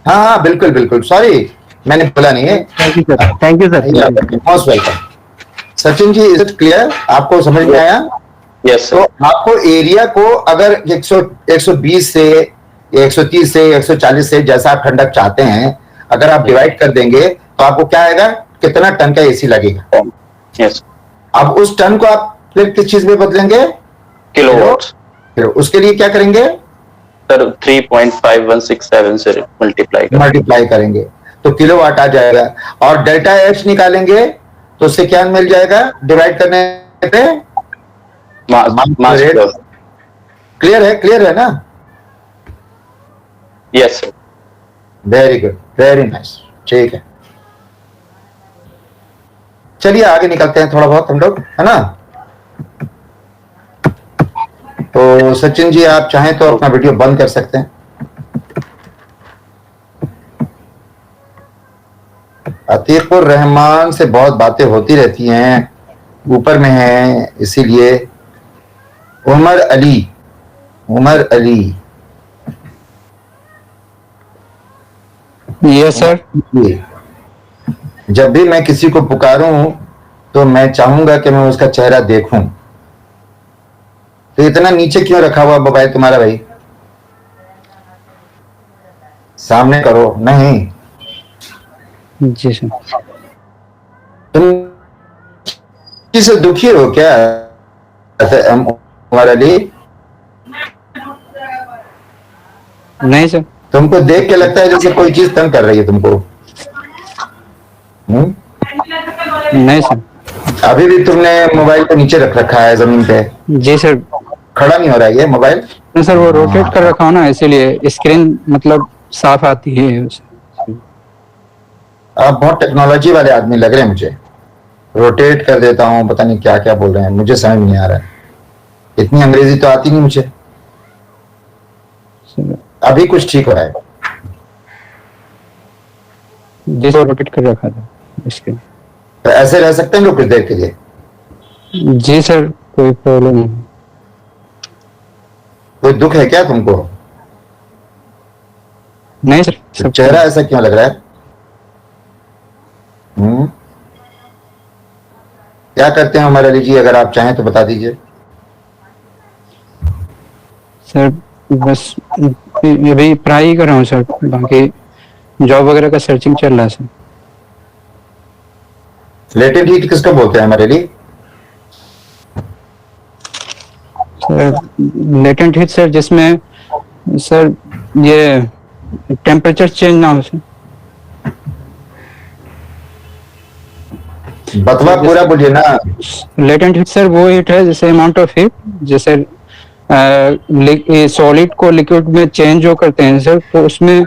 A: हाँ हाँ बिल्कुल बिल्कुल, सॉरी मैंने बोला नहीं है।
C: Thank you sir. Thank you sir.
A: Most welcome. Sachin ji, is it clear? आपको समझ में आया?
F: यस
A: तो
F: सर।
A: आपको एरिया को अगर 120 से 130 से 140 से जैसा आप ठंडक चाहते हैं अगर आप डिवाइड कर देंगे तो आपको क्या आएगा? कितना टन का एसी लगेगा?
F: यस।
A: अब उस टन को आप फिर किस चीज में बदलेंगे?
F: किलोवाट्स।
A: फिर उसके लिए क्या करेंगे?
F: सर 3.5167 से मल्टीप्लाई
A: करेंगे तो किलोवाट आ जाएगा। और डेल्टा एच निकालेंगे तो उससे क्या मिल जाएगा डिवाइड करने पे?
F: Mass flow.
A: क्लियर है ना?
F: Yes sir.
A: Very good, very nice, ठीक है। चलिए आगे निकलते हैं थोड़ा बहुत हम लोग, है ना? तो सचिन जी आप चाहें तो अपना वीडियो बंद कर सकते हैं। अतीकुर रहमान से बहुत बातें होती रहती हैं, ऊपर में है इसीलिए। Umar Ali
B: yes sir.
A: जब भी मैं किसी को पुकारूं तो मैं चाहूंगा कि मैं उसका चेहरा देखूं। तो इतना नीचे क्यों रखा हुआ मोबाइल तुम्हारा भाई? सामने करो। नहीं
B: जी सर।
A: तुम किसी दुखी हो क्या उमर अली?
B: नहीं सर।
A: तुमको देख के लगता है जैसे कोई चीज तंग कर रही है तुमको।
B: नहीं सर।
A: अभी भी तुमने मोबाइल को नीचे रख रखा है जमीन पे?
B: जी सर।
A: खड़ा नहीं हो रहा है ये मोबाइल?
B: नहीं सर, वो रोटेट कर रखा हूँ ना, इसीलिए स्क्रीन मतलब साफ आती है।
A: आप बहुत टेक्नोलॉजी वाले आदमी लग रहे हैं मुझे। रोटेट कर देता हूँ, पता नहीं क्या क्या बोल रहे हैं, मुझे समझ नहीं आ रहा है। इतनी अंग्रेजी तो आती नहीं मुझे। अभी कुछ ठीक हो रहा है?
B: जैसे रोटेट कर रखा था स्क्रीन।
A: तो ऐसे रह सकते हैं लोग कुछ देर के लिए?
B: जी सर, कोई प्रॉब्लम नहीं।
A: कोई दुख है क्या तुमको?
B: नहीं सर।
A: तो चेहरा ऐसा क्यों लग रहा है? क्या करते हैं उमर अली जी, अगर आप चाहें तो बता दीजिए।
B: सर बस अभी पढ़ाई कर रहा हूँ सर, बाकी जॉब वगैरह का सर्चिंग चल रहा है सर।
A: लेटेंट हीट किसको बोलते हैं Umar Ali?
B: Sir latent heat sir जिसमें सर ये टेम्परेचर चेंज ना हो सर।
A: बतवा पूरा बोलिए ना।
B: लेटेंट हीट सर वो हीट है जैसे अमाउंट ऑफ हीट, जैसे सॉलिड को लिक्विड में चेंज जो करते हैं सर, तो उसमें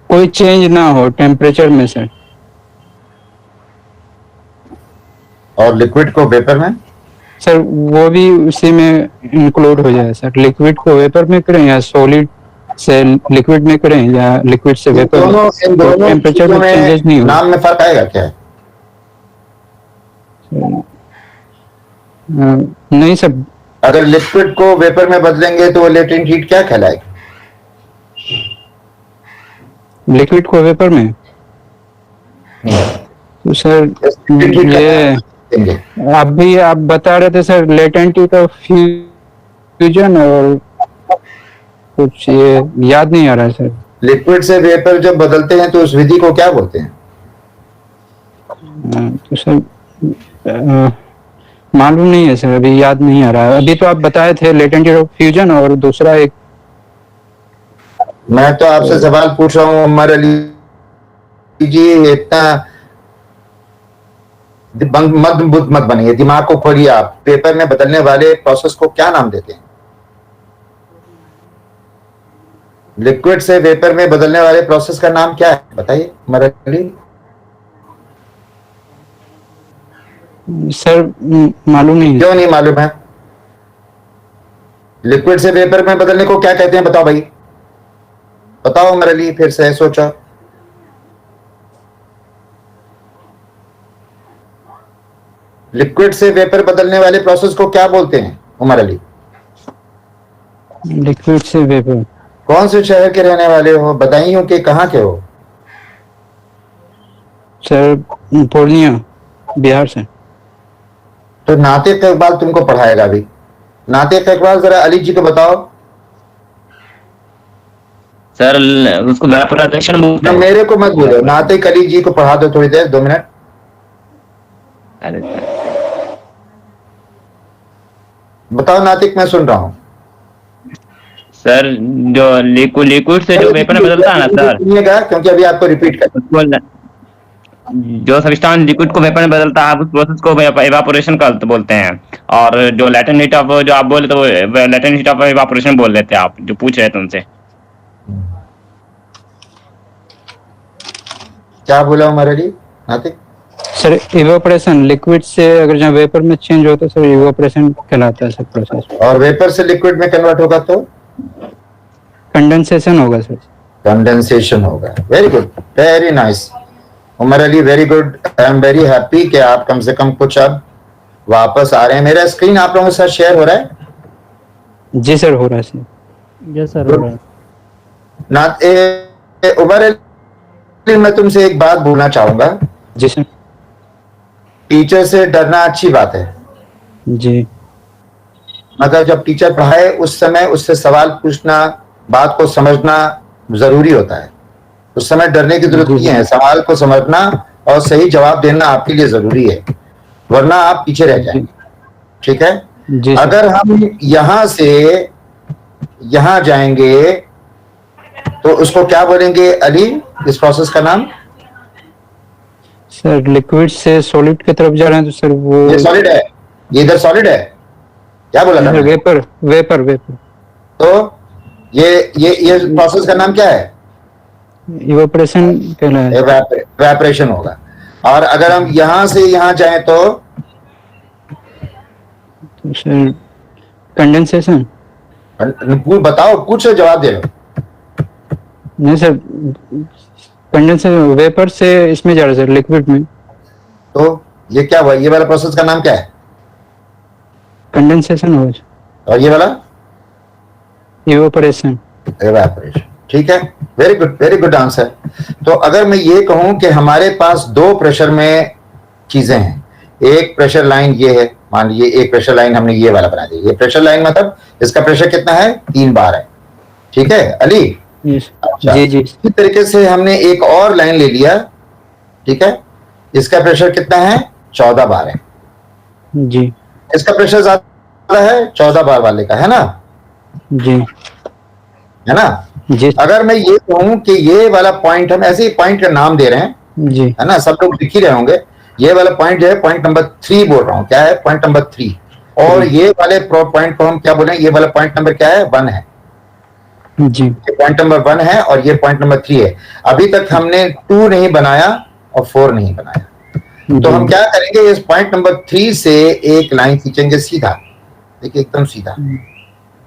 B: कोई चेंज ना हो टेम्परेचर में सर।
A: और लिक्विड को वेपर में?
B: सर वो भी उसी में इंक्लूड हो जाए सर। लिक्विड को वेपर में करें या सॉलिड से लिक्विड में करें या लिक्विड से वेपर,
A: इन दोनों
B: टेम्परेचर में चेंजेस नहीं होगा।
A: नाम में फर्क आएगा क्या?
B: नहीं सर।
A: अगर लिक्विड को वेपर में बदलेंगे तो वो लेटेंट हीट क्या कहलाएगी?
B: लिक्विड को वेपर में तो सर ये अभी आप बता रहे थे sir latent heat of fusion, और कुछ ये याद नहीं आ रहा है सर।
A: लिक्विड से वेपर जब बदलते हैं तो उस विधि को क्या बोलते हैं?
B: तो सर मालूम नहीं है सर, अभी याद नहीं आ रहा है। अभी तो आप बताए थे लेटेंट हीट ऑफ फ्यूजन और दूसरा एक।
A: मैं तो आपसे सवाल पूछ रहा हूँ उमर अली जी, इतना मत बनिए, दिमाग को खोलिए। आप पेपर में बदलने वाले प्रोसेस को क्या नाम देते हैं? लिक्विड से वेपर में बदलने वाले प्रोसेस का नाम क्या है बताइए उमर अली।
B: सर मालूम नहीं।
A: क्यों नहीं मालूम है? लिक्विड से वेपर में बदलने को क्या कहते हैं बताओ भाई, बताओ उमर अली, फिर से सोचो। लिक्विड से वेपर बदलने वाले प्रोसेस को क्या बोलते हैं उमर अली?
B: लिक्विड से वेपर।
A: कौन से शहर के रहने वाले हो? बताइए कि कहाँ के हो?
B: सर पूर्णिया, बिहार से।
A: तो नातिक इकबाल तुमको पढ़ाएगा अभी। नातिक इकबाल जरा अली जी को बताओ।
H: सर उसको वेपराइजेशन बोलते हैं।
A: मेरे को मत बोलो, नातिक अली जी को पढ़ा दो थोड़ी देर, 2 मिनट।
H: अरे
A: बताओ नातिक, मैं सुन रहा हूँ।
H: सर जो लिक्विड से जो वेपर में बदलता है ना सर,
A: सुनिएगा क्योंकि अभी आपको रिपीट कर।
H: जो सब्सटेंस लिक्विड को वेपर में बदलता है, आप उस प्रोसेस को इवापोरेशन का बोलते हैं। और जो लैटेंट हीट ऑफ जो आप बोले तो लैटेंट हीट ऑफ इवापोरेशन बोल देते हैं आप, जो पूछ रहे थे उनसे।
A: क्या बोला हमारे लिए नातिक?
B: सर इवेपोरेशन लिक्विड से अगर जहाँ वेपर में चेंज होता है सर इवेपोरेशन कहलाता है सर प्रोसेस।
A: और वेपर से लिक्विड में कन्वर्ट होगा तो
B: कंडेंसेशन होगा सर।
A: कंडेंसेशन होगा। Very good, very nice Umar Ali, very good. I am very happy कि आप कम से कम कुछ अब वापस आ रहे हैं। मेरा स्क्रीन आप लोगों के साथ शेयर हो रहा है?
B: जी सर हो रहा है सर।
C: जी सर हो रहा है।
A: ना उमर अली, मैं तुमसे एक बात बोलना चाहूंगा।
B: जी सर।
A: टीचर से डरना अच्छी बात है
B: जी।
A: मतलब जब टीचर पढ़ाए उस समय उससे सवाल पूछना, बात को समझना जरूरी होता है। उस समय डरने की जरूरत नहीं है। सवाल को समझना और सही जवाब देना आपके लिए जरूरी है, वरना आप पीछे रह जाएंगे। ठीक है? अगर हम यहां से यहां जाएंगे तो उसको क्या बोलेंगे अली, इस प्रोसेस का नाम?
B: सर लिक्विड से सॉलिड की तरफ जा रहे हैं तो सर वो
A: ये सॉलिड है, ये इधर सॉलिड है। क्या बोला था?
B: Vapour vapour vapour.
A: तो ये प्रोसेस का नाम क्या है?
B: इवेपोरेशन कहना है।
A: इवेपोरेशन होगा। और अगर हम यहां से यहां जाएं तो
B: सर कंडेंसेशन।
A: बताओ, कुछ जवाब दे लो।
B: नहीं सर कंडेंसेशन वेपर से इसमें जा रहा है सर लिक्विड में।
A: तो ये क्या हुआ? ये वाला प्रोसेस का नाम क्या है?
B: कंडेंसेशन होगा।
A: और ये वाला?
B: इवेपोरेशन।
A: इवेपोरेशन। ठीक है, वेरी गुड आंसर। तो अगर मैं ये कहूं कि हमारे पास दो प्रेशर में चीजें हैं, एक प्रेशर लाइन ये है, मान लीजिए एक प्रेशर लाइन हमने ये वाला बना दिया। ये प्रेशर लाइन मतलब इसका प्रेशर कितना है? 3 बार है। ठीक है अली? अच्छा,
B: जी जी।
A: इसी तरीके से हमने एक और लाइन ले लिया। ठीक है, इसका प्रेशर कितना है? 14 बार है।
B: जी।
A: इसका प्रेशर ज्यादा है 14 बार वाले का, है ना?
B: जी।
A: है ना?
B: जी।
A: अगर मैं ये कहूं कि ये वाला पॉइंट, हम ऐसे ही पॉइंट का नाम दे रहे हैं,
B: जी,
A: है ना? सब लोग लिख ही रहे होंगे। ये वाला पॉइंट जो है पॉइंट नंबर 3 बोल रहा हूं। क्या है? Point number 3। और ये वाले पॉइंट को हम क्या बोले? ये वाला पॉइंट नंबर क्या है? 1 है।
B: जी।
A: ये पॉइंट नंबर 1 है और ये पॉइंट नंबर 3 है। अभी तक हमने 2 नहीं बनाया और 4 नहीं बनाया। तो हम क्या करेंगे? इस पॉइंट नंबर 3 से एक लाइन खींचेंगे सीधा। देखिए एकदम सीधा।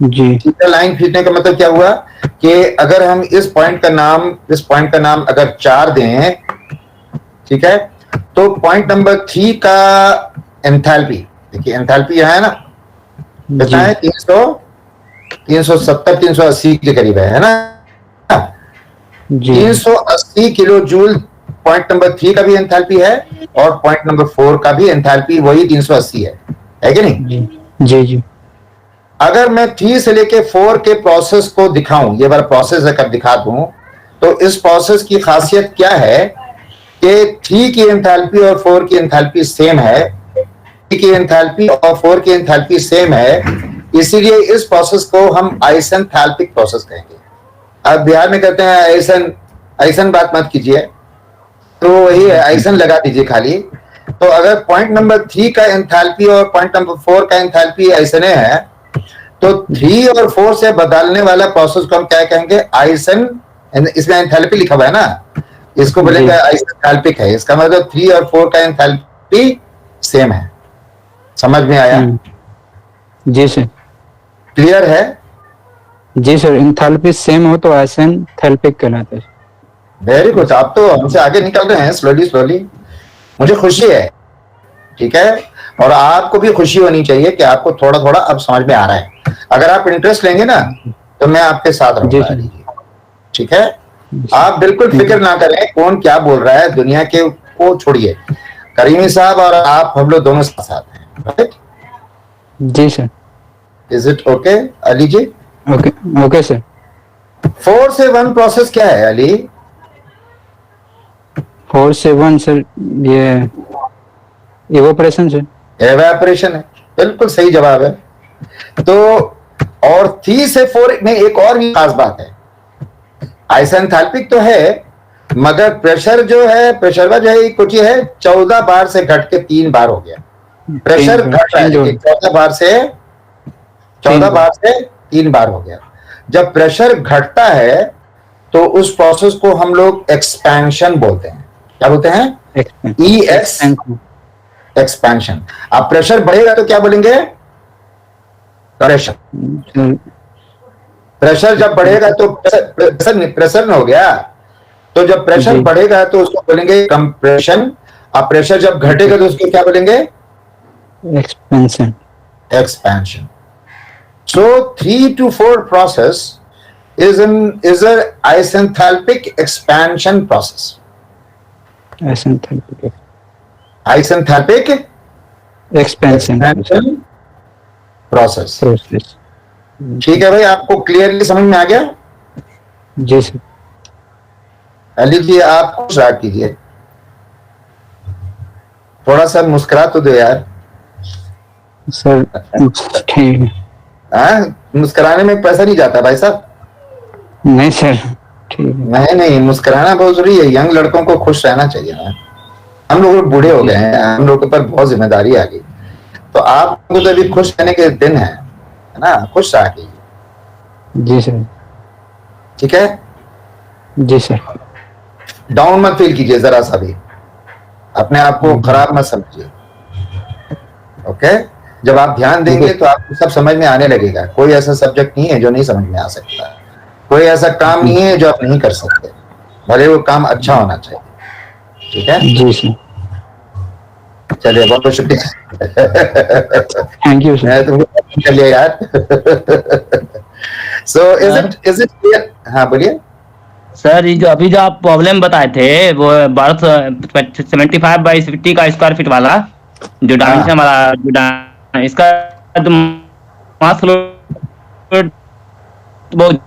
B: जी।
A: सीधा लाइन खींचने का मतलब क्या हुआ कि अगर हम इस पॉइंट का नाम अगर 4 दें, ठीक है, तो पॉइंट नंबर 3 का एंथैल्पी, देखिए एंथैल्पी यहां है ना, कितना है? 370 380 के करीब है ना? 380 किलो जूल पॉइंट नंबर 3 का भी एंथैल्पी है और पॉइंट नंबर 4 का भी एंथैल्पी वही 380 है कि नहीं?
B: जी जी।
A: अगर मैं 3 से लेके 4 के प्रोसेस को दिखाऊं, ये वाला प्रोसेस अगर दिखा दूं, तो इस प्रोसेस की खासियत क्या है कि 3 की एंथैल्पी और 4 की एंथैल्पी सेम है। 3 की एंथैल्पी और 4 की एंथैल्पी सेम है, इसीलिए इस प्रोसेस को हम आइसेंथैल्पिक प्रोसेस कहेंगे। अब बिहार में कहते हैं ऐसन बात मत कीजिए, तो वही है, ऐसन लगा दीजिए खाली। तो अगर पॉइंट नंबर 3 का एंथैल्पी और पॉइंट नंबर 4 का एंथैल्पी ऐसने है, तो 3 और 4 से बदलने वाला प्रोसेस को हम क्या कहेंगे? आइसन। इसमें एंथैल्पी लिखा हुआ है ना, इसको बोलेंगे आइसेंथैल्पिक है। इसका मतलब 3 और 4 का एंथैल्पी सेम है। समझ में आया?
B: जी सर।
A: क्लियर है?
B: जी सर, एंथैल्पी सेम हो तो आइसेंथैल्पिक कहलाता है।
A: वेरी गुड, आप तो हमसे आगे निकल रहे हैं स्लोली। मुझे खुशी है। ठीक है, और आपको भी खुशी होनी चाहिए कि आपको थोड़ा थोड़ा अब समझ में आ रहा है। अगर आप इंटरेस्ट लेंगे ना तो मैं आपके साथ रहूंगा। ठीक है, आप बिल्कुल फिक्र ना करें कौन क्या बोल रहा है, दुनिया के को छोड़िए। करीमी साहब और आप, हम लोग दोनों साथ हैं, राइट?
B: जी sir.
A: Is it okay Ali ji?
B: Okay sir.
A: 4 से 1 प्रोसेस क्या है अली?
B: 4 से 1 सर ये इवेपोरेशन सर।
A: एवेपोरेशन है, बिल्कुल सही जवाब है। तो और 3 से 4 में एक और भी खास बात है। आइसेंथैल्पिक तो है, मगर प्रेशर जो है, प्रेशर जो है कुछ है 14 बार से घट के 3 बार हो गया। प्रेशर घट रहा है लेकिन 14 बार से 3 बार हो गया। जब प्रेशर घटता है तो उस प्रोसेस को हम लोग एक्सपेंशन बोलते हैं। क्या बोलते हैं? एक्सपेंशन। अब प्रेशर बढ़ेगा तो क्या बोलेंगे? प्रेशर। प्रेशर जब बढ़ेगा तो प्रेशर हो गया। तो जब प्रेशर बढ़ेगा तो उसको बोलेंगे कंप्रेशन। अब प्रेशर जब घटेगा तो उसको क्या बोलेंगे?
B: Expansion.
A: Expansion. So 3 to 4 process is an isenthalpic expansion process. Isenthalpic
B: expansion
A: process. ठीक है भाई, आपको क्लियरली समझ में आ गया?
B: जी सर।
A: अली जी आप स्टार्ट कीजिए। थोड़ा सा मुस्कुरा तो दो यार
B: सर। ठीक है।
A: मुस्कुराने में पैसा नहीं जाता भाई साहब।
B: नहीं सर, ठीक है।
A: नहीं, मुस्कुराना बहुत जरूरी है। यंग लड़कों को खुश रहना चाहिए ना। हम लोग बूढ़े हो गए हैं, हम लोग के ऊपर बहुत जिम्मेदारी आ गई। तो आपको तो अभी खुश रहने के दिन है ना, खुश रहा कीजिए।
B: जी सर।
A: ठीक है?
B: जी सर।
A: डाउन मत फील कीजिए जरा सा भी, अपने आप को खराब मत समझिए। ओके? जब आप ध्यान देंगे तो आपको सब समझ में आने लगेगा। कोई ऐसा सब्जेक्ट नहीं है जो नहीं समझ में आ सकता, कोई ऐसा काम नहीं है जो आप नहीं कर सकते, भले वो काम अच्छा होना चाहिए। ठीक है?
B: जी सर।
A: चलिए, बहुत बहुत शुक्रिया।
B: Thank you sir.
A: मैं तुमको कर लिया यार। So is it clear? हाँ बोलिए
H: सर। ये जो अभी जो आप प्रॉब्लम बताए थे वो 75/50 का स्क्वायर फीट वाला जो डायमेंशन हमारा इसका जो मास फ्लो बहुत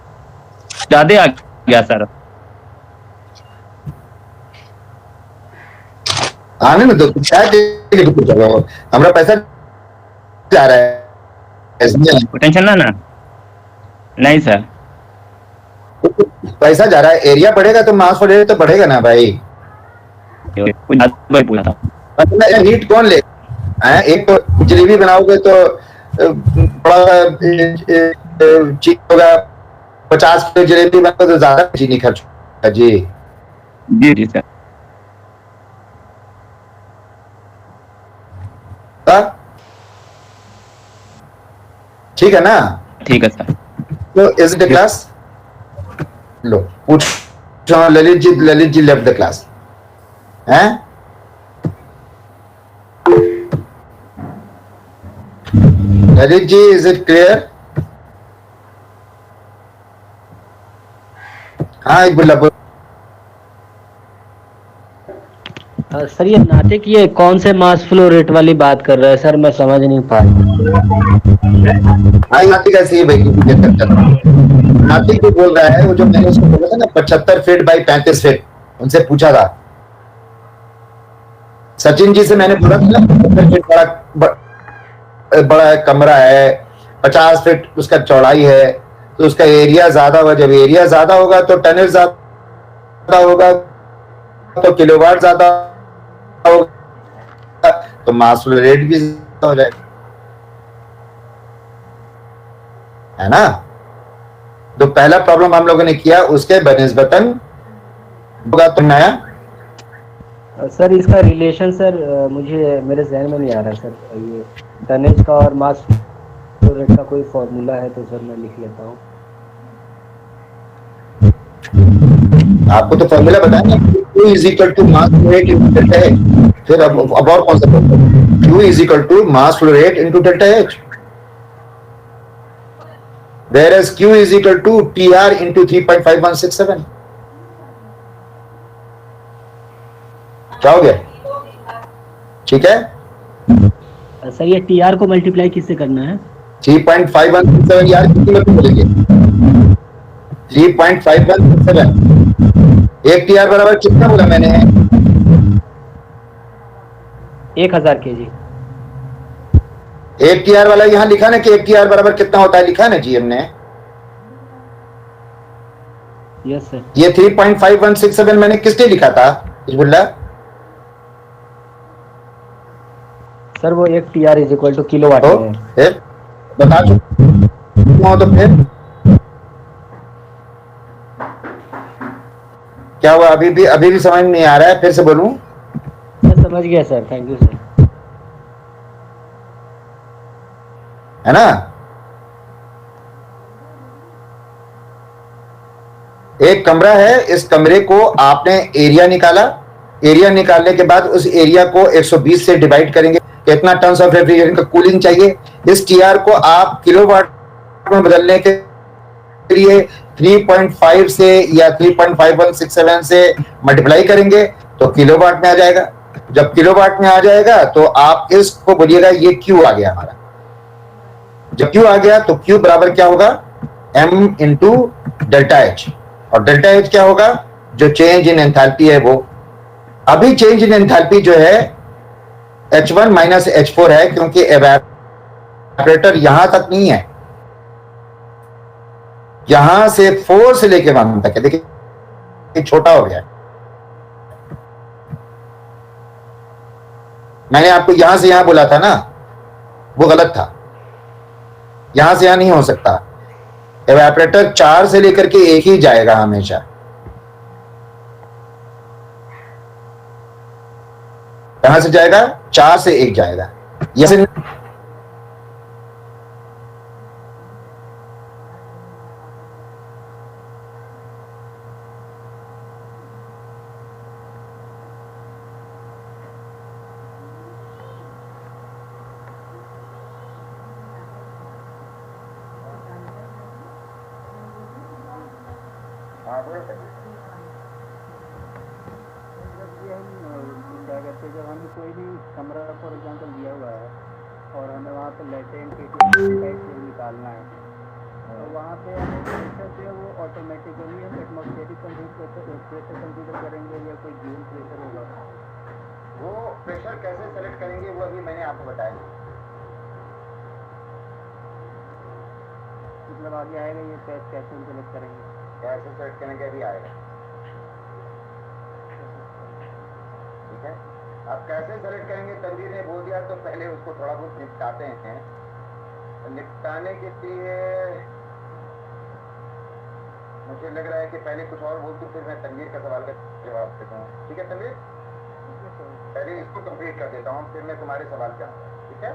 H: ज्यादा आ गया सर।
A: आने में तो हमारा पैसा जा रहा है,
H: टेंशन ना नहीं सर,
A: पैसा जा रहा है। एरिया बढ़ेगा तो मास फ्लो रेट तो बढ़ेगा ना भाई।
H: पूछा था
A: हीट कौन ले? एक तो जलेबी बनाओगे तो बड़ा चीज होगा, 50 किलो जलेबी बनाओगे तो ज्यादा चीनी खर्च होगा। जी
H: जी सर।
A: ठीक है ना?
H: ठीक है सर।
A: तो इज इट क्लास? लो पूछ Lalit ji left the class हैं? Lalit ji is it clear? हाँ एक बोला।
I: सर ये नाटिक ये कौन से मास फ्लो रेट वाली बात कर रहा है सर, मैं समझ नहीं पाया।
A: हाँ नाटिक ऐसे ही भाई, नाटिक भी बोल रहा है वो जो मैंने उसको बोला था ना 75 फीट बाई 35 फीट, उनसे पूछा था सचिन जी से, मैंने बोला था ना 75 फीट बड़ा कमरा है, 50 फीट उसका चौड़ाई है, तो उसका एरिया ज्यादा होगा। जब एरिया ज्यादा होगा तो टनेज ज्यादा होगा, तो किलोवाट ज्यादा होगा, तो मास फ्लो रेट भी ज्यादा हो जाएगा, है ना? तो पहला प्रॉब्लम हम लोगों ने किया, उसके बनिस्बतन होगा तो नया।
I: सर इसका रिलेशन सर मुझे मेरे जहन में नहीं आ रहा सर। ये टनेज का और मास फ्लो रेट का कोई फॉर्मूला है तो सर मैं लिख लेता हूँ।
A: आपको तो फॉर्मूला बताया ना, Q is equal to mass flow rate into delta H। फिर अब और कौन सा formula? Q is equal to mass flow rate into delta H, whereas Q is equal to TR into 3.5167। क्या हो गया? ठीक है?
I: सर ये TR को मल्टीप्लाई किससे करना है?
A: 3.5167 यार कितनी बार बोलेंगे? 3.5167 एक TR बराबर कितना बोला मैंने?
I: 1000 kg।
A: एक TR वाला यहाँ लिखा ना कि एक TR बराबर कितना होता है, लिखा ना जी हमने।
I: Yes sir.
A: ये 3.5167 मैंने किस लिए लिखा था हिजबुल्ला?
I: सर वो 1 TR is equal to kilowatt
A: तो
I: है।
A: फिर बता चुका हूं, तो फिर क्या हुआ? अभी भी समझ नहीं आ रहा है? फिर से बोलूं?
I: मैं समझ गया सर, थैंक यू सर।
A: है ना? एक कमरा है, इस कमरे को आपने एरिया निकाला, एरिया निकालने के बाद उस एरिया को 120 से डिवाइड करेंगे, कितना टन्स ऑफ रेफ्रिजरेशन का कूलिंग चाहिए। इस टीआर को आप किलोवाट में बदलने के लिए 3.5 से या 3.5167 से मल्टीप्लाई करेंगे तो किलोवाट में आ जाएगा। जब किलोवाट में आ जाएगा तो आप इसको बोलिएगा ये क्यू आ गया हमारा। जब क्यू आ गया तो क्यू बराबर क्या होगा? m into delta H. और डेल्टा एच क्या होगा? जो चेंज इन एंथैल्पी है वो। अभी चेंज इन एंथैल्पी जो है H1 माइनस H4 है, क्योंकि एवापोरेटर यहां तक नहीं है, यहां से 4 से लेके 1 तक है। देखिए छोटा हो गया। मैंने आपको यहां से यहां बोला था ना, वो गलत था। यहां से यहां नहीं हो सकता। एवापोरेटर 4 से लेकर के 1 ही जाएगा हमेशा। कहां से जाएगा? 4 से 1 जाएगा। यह
B: क्या कहते हैं, जब हमें कोई भी कमरा फॉर एग्जांपल दिया हुआ है और हमें वहाँ पे लेटेंट निकालना है, तो वहाँ पे हमें प्रेशर जो है वो ऑटोमेटिकली हम एटमॉस्फेरिक प्रेशर कंसीडर करेंगे या कोई गिवन प्रेशर होगा?
A: वो प्रेशर कैसे सेलेक्ट करेंगे वो अभी मैंने आपको बताया।
B: मतलब आगे आएगा ये कैसे हम सेलेक्ट करेंगे?
A: कैसे सेलेक्ट करेंगे अभी आएगा। ठीक है, अब कैसे सेलेक्ट करेंगे तनवीर ने बोल दिया, तो पहले उसको थोड़ा बहुत निपटाते हैं। निपटाने के लिए मुझे लग रहा है कि पहले कुछ और बोल दूं, फिर मैं तनवीर का सवाल का जवाब देता हूँ। ठीक है तनवीर, पहले इसको कंप्लीट कर देता हूँ, फिर मैं तुम्हारे सवाल पे आऊँगा। ठीक है,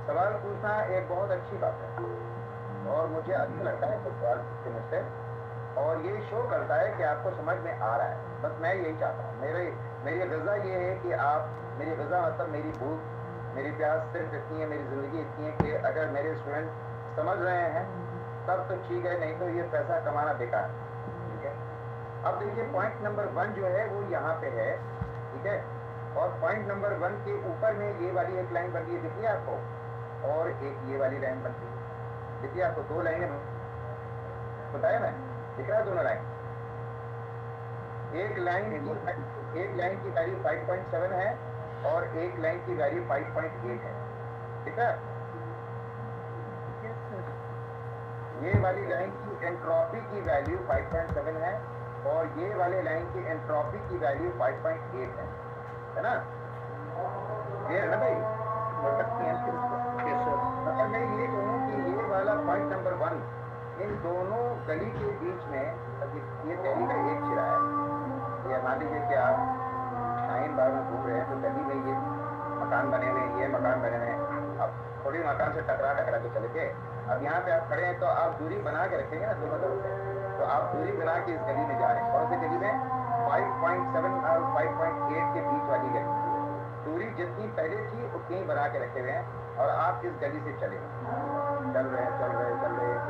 A: सवाल पूछना एक बहुत अच्छी बात है और मुझे अच्छा लगता है कुछ सवाल पूछते मुझसे, और ये शो करता है कि आपको समझ में आ रहा है। बस मैं यही चाहता हूँ। मेरी गज़ा ये है कि आप, मेरी गज़ा मतलब मेरी भूख, मेरी प्यास सिर्फ इतनी है, मेरी ज़िंदगी इतनी है कि अगर मेरे स्टूडेंट समझ रहे हैं तब तो ठीक है, नहीं तो ये पैसा कमाना बेकार है। ठीक है, अब देखिए पॉइंट नंबर 1 जो है वो यहाँ पे है। ठीक है, और पॉइंट नंबर 1 के ऊपर में ये वाली एक लाइन बनती है, दिखी है आपको, और एक ये वाली लाइन बनती है, दिखिए आपको। 2 लाइनें बताया मैं, दिख रहा है दोनों लाइन। एक लाइन की वैल्यू 5.7 है और एक लाइन की वैल्यू 5.8 है। ठीक है, ये वाली लाइन की एंट्रोपी की वैल्यू 5.7 है और ये वाले लाइन की एंट्रोपी की वैल्यू 5.8 है ना? ये है ना भाई? अगर मैं ये कहूँ कि ये वाला पॉइंट नंबर 1 इन दोनों गली के बीच में, ये दिल्ली का एक सिरा है, ये मान लीजिए कि आप शाहीन बाग में घूम रहे हैं तो गली में ये मकान बने हुए हैं, ये मकान बने हुए हैं, अब थोड़ी मकान से टकरा के चले गए। अब यहाँ पे आप खड़े हैं तो आप दूरी बना के रखेंगे ना दोनों तरफ से, तो आप दूरी बना के इस गली में जा रहे हैं, कौन सी गली में? 5.7 और 5.8 के बीच वाली गली। दूरी जितनी पहले थी उतनी ही बना के रखे हुए हैं और आप इस गली से चले चल रहे हैं,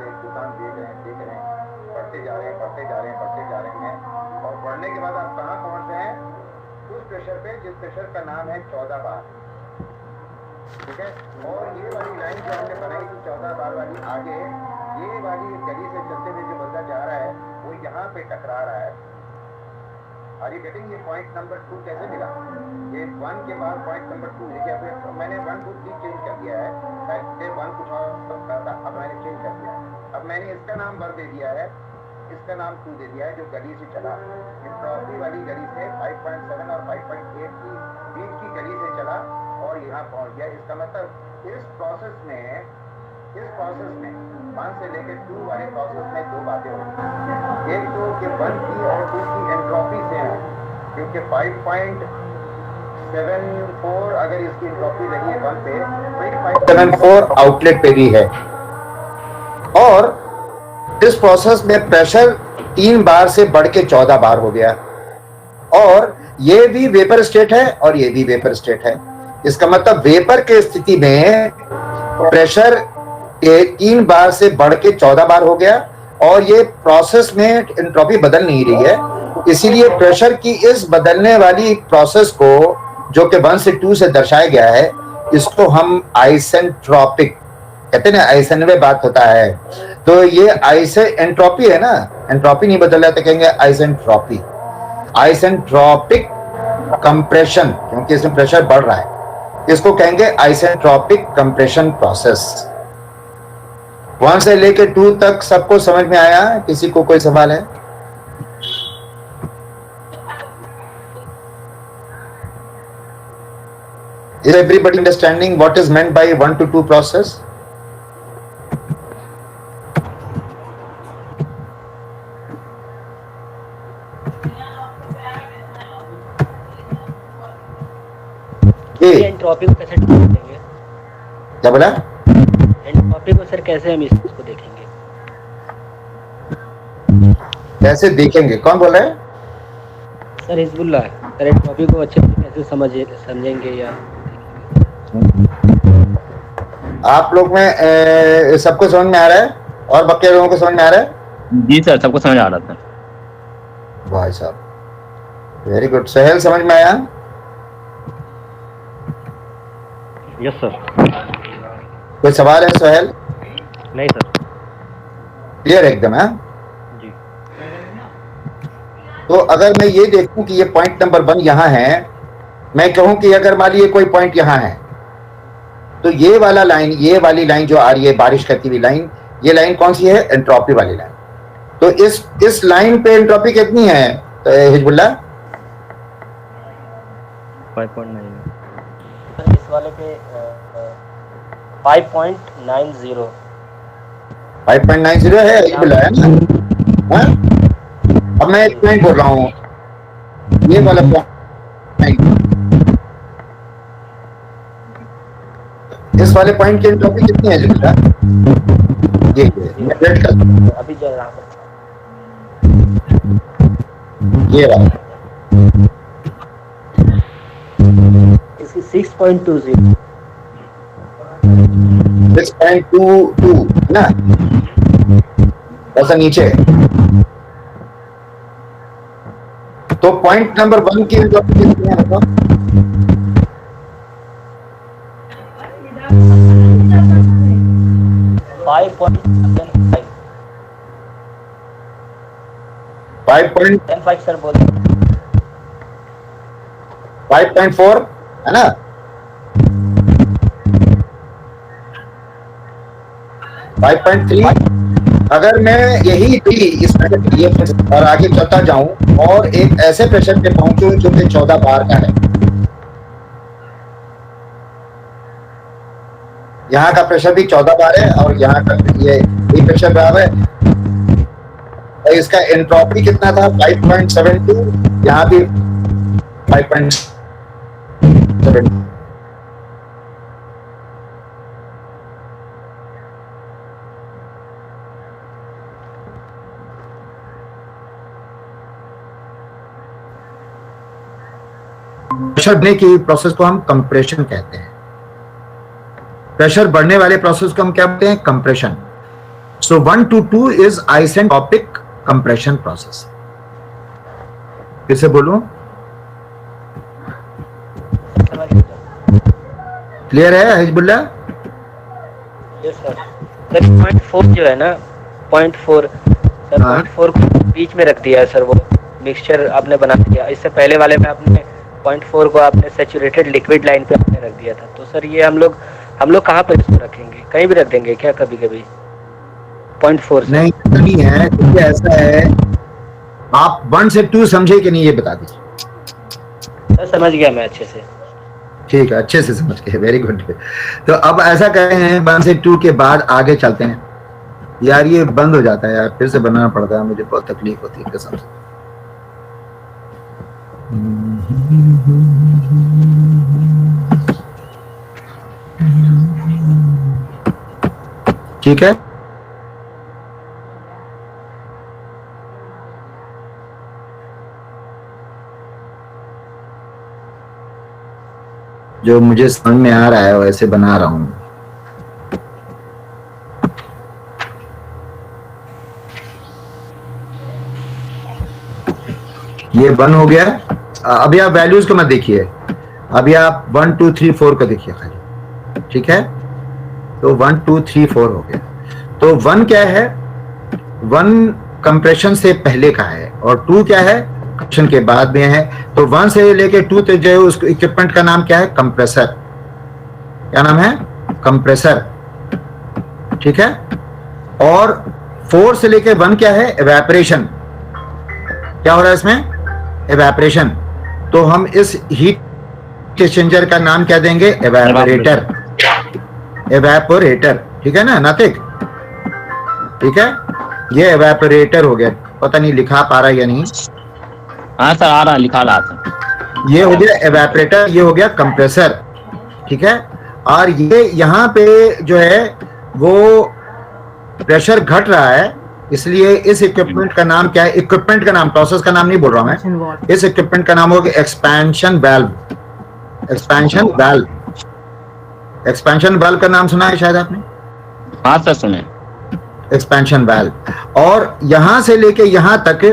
A: एक दुकान देख रहे हैं, बढ़ते जा रहे हैं और बढ़ने के बाद आप कहाँ पहुँच रहे हैं? उस प्रेशर पे जिस प्रेशर का नाम है 14 बार। ठीक है, और ये वाली लाइन जो हमने बनाई थी 14 बार वाली, आगे ये वाली गली से चलते हुए जो बंदा जा रहा है वो यहाँ पे टकरा रहा है। Are you getting? ये पॉइंट नंबर 2 कैसे मिला? ये 1 के बाद पॉइंट नंबर 2 देखिए, मैंने 1 2 3 चेंज कर दिया है, पहले 1 कुछ और था, अब मैंने चेंज कर दिया है। अब मैंने इसका नाम 1 दे दिया है, इसका नाम 2 दे दिया है, जो गली से चला, एंट्रोपी वाली गली से 5.7 और 5.8 की बीच की गली से चला और यहाँ पहुँच गया। इसका मतलब इस प्रोसेस में 1 से लेकर 2 वाले प्रोसेस में 2 बातें होंगी। एक तो कि 1 की और 2 की एंट्रोपी से है, क्योंकि 5.74 अगर इसकी एंट्रोपी रही है 1 पे, 5.74 आउटलेट पे भी है। और इस प्रोसेस में प्रेशर 3 बार से बढ़ के 14 बार हो गया, और ये भी वेपर स्टेट है और ये भी वेपर स्टेट है। इसका मतलब वेपर के स्थिति में प्रेशर 3 बार से बढ़ के 14 बार हो गया, और ये प्रोसेस में एंट्रोपी बदल नहीं रही है। इसीलिए प्रेशर की इस बदलने वाली प्रोसेस को, जो कि 1 से 2 से दर्शाया गया है, इसको हम आइसेंट्रोपिक कहते हैं ना, आइसन में बात होता है। तो ये एंट्रोपी है ना, एंट्रोपी नहीं बदल रहा तो कहेंगे आइसेंट्रोपी, आइसेंट्रोपिक कंप्रेशन, क्योंकि इसमें प्रेशर बढ़ रहा है, इसको कहेंगे आइसेंट्रोपिक कंप्रेशन प्रोसेस। 1 से लेकर 2 तक सबको समझ में आया? किसी को कोई सवाल है? Is everybody understanding what is meant by 1 to 2 process?
I: Entropy को कैसे देखेंगे?
A: क्या बोला?
I: एंट्रोपी को सर कैसे हम इसको देखेंगे?
A: कैसे देखेंगे? कौन बोल रहा है?
I: Sir Hezbollah. सर एंट्रोपी को अच्छे से कैसे समझेंगे या
A: आप लोग में सबको समझ में आ रहा है और बाकी लोगों को समझ में आ रहा है?
H: जी सर, सबको समझ आ रहा था।
A: भाई साहब वेरी गुड। सोहेल समझ में आया?
C: Yes sir.
A: कोई सवाल है सोहेल?
C: नहीं सर।
A: क्लियर एकदम है?
C: जी।
A: तो अगर मैं ये देखूं कि ये पॉइंट नंबर 1 यहाँ है, मैं कहूं कि अगर मान लीजिए कोई पॉइंट यहाँ है, तो ये वाला लाइन, ये वाली लाइन जो आ रही है बारिश करती हुई लाइन, ये लाइन कौन सी है? एंट्रोपी वाली लाइन। तो इस लाइन पे एंट्रोपी कितनी है तो हिजबुल्लाह?
C: 5.9।
I: इस वाले पे 5.90
A: 5.90 है हिजबुल्लाह, है ना? हाँ? अब मैं एक पॉइंट बोल रहा हूँ, ये वाला पॉइंट, इस वाले पॉइंट की एंट्रोपी कितनी है हिजबुल्लाह? ये
I: अभी जो रहा
A: ये वाला
I: इसकी 6.20
A: 6.22 ना, ऐसा नीचे। तो पॉइंट नंबर 1 की एंट्रोपी कितनी है बताओ?
I: 5.10 सर बोल
A: 5.4 है ना? 5.3। अगर मैं यही थी इसमें और आगे चलता जाऊं और एक ऐसे प्रेशर पे पहुंचूं जो कि 14 बार का है, यहाँ का प्रेशर भी 14 बार है और यहाँ का ये प्रेशर बराबर है, और इसका एंट्रोपी कितना था? 5.72, यहाँ भी 5.7। प्रेशर बढ़ने की प्रोसेस को हम कंप्रेशन कहते हैं। प्रेशर बढ़ने वाले प्रोसेस को हम क्या कहते हैं? Compression. So 1 to 2 is isentropic compression process. फिर से बोलूं? क्लियर है हिजबुल्लाह?
I: Yes sir. सर 0.4 जो है ना, 0.4 सर, 0.4 को बीच में रख दिया है सर, वो मिक्सचर आपने बना दिया। इससे पहले वाले में आपने 0.4 को आपने सैचुरेटेड लिक्विड लाइन पे आपने रख दिया था। तो सर ये हम लोग कहाँ पे इसको रखेंगे? कहीं भी रख देंगे क्या कभी कभी? 0.4
A: नहीं नहीं है, क्योंकि ऐसा है, आप 1 से 2 समझे कि नहीं ये बता दीजिए।
I: सर समझ गया मैं अच्छे से।
A: ठीक है, अच्छे से समझ गए, वेरी गुड। तो अब ऐसा करें हैं 1 से 2 के बाद आगे चलते हैं। यार ये बंद हो जाता है यार, फिर से बनाना पड़ता है, मुझे बहुत तकलीफ होती है कसम से। ठीक है, जो मुझे समझ में आ रहा है वैसे बना रहा हूं। ये 1 हो गया। अभी आप वैल्यूज को मत देखिए, अभी आप 1 2 3 4 को देखिए खाली। ठीक है, तो 1 2 3 4 हो गया। तो 1 क्या है? 1 कंप्रेशन से पहले का है और 2 क्या है? कंप्रेशन के बाद में है। तो 1 से लेके 2 तक जो है उस इक्विपमेंट का नाम क्या है? कंप्रेसर। क्या नाम है? कंप्रेसर। ठीक है, और 4 से लेके 1 क्या है? एवेपोरेशन। क्या हो रहा है इसमें? एवेपोरेशन। तो हम इस हीट एक्सचेंजर का नाम क्या देंगे? एवेपोरेटर। एवेपोरेटर, ठीक है ना नातिक? ठीक है, ये एवेपोरेटर हो गया। पता नहीं लिखा पा रहा है या नहीं।
H: हाँ सर आ रहा, लिखा रहा था।
A: ये हो गया एवेपोरेटर, ये हो गया कंप्रेसर। ठीक है, और ये यहाँ पे जो है वो प्रेशर घट रहा है, इसलिए इस इक्विपमेंट का नाम क्या है? इक्विपमेंट का नाम, प्रोसेस का नाम नहीं बोल रहा हूं मैं। इस इक्विपमेंट का नाम होगा expansion valve. Expansion valve. Expansion valve का नाम सुना है शायद आपने?
H: हाँ सर सुने।
A: Expansion valve. और यहां से लेके यहां तक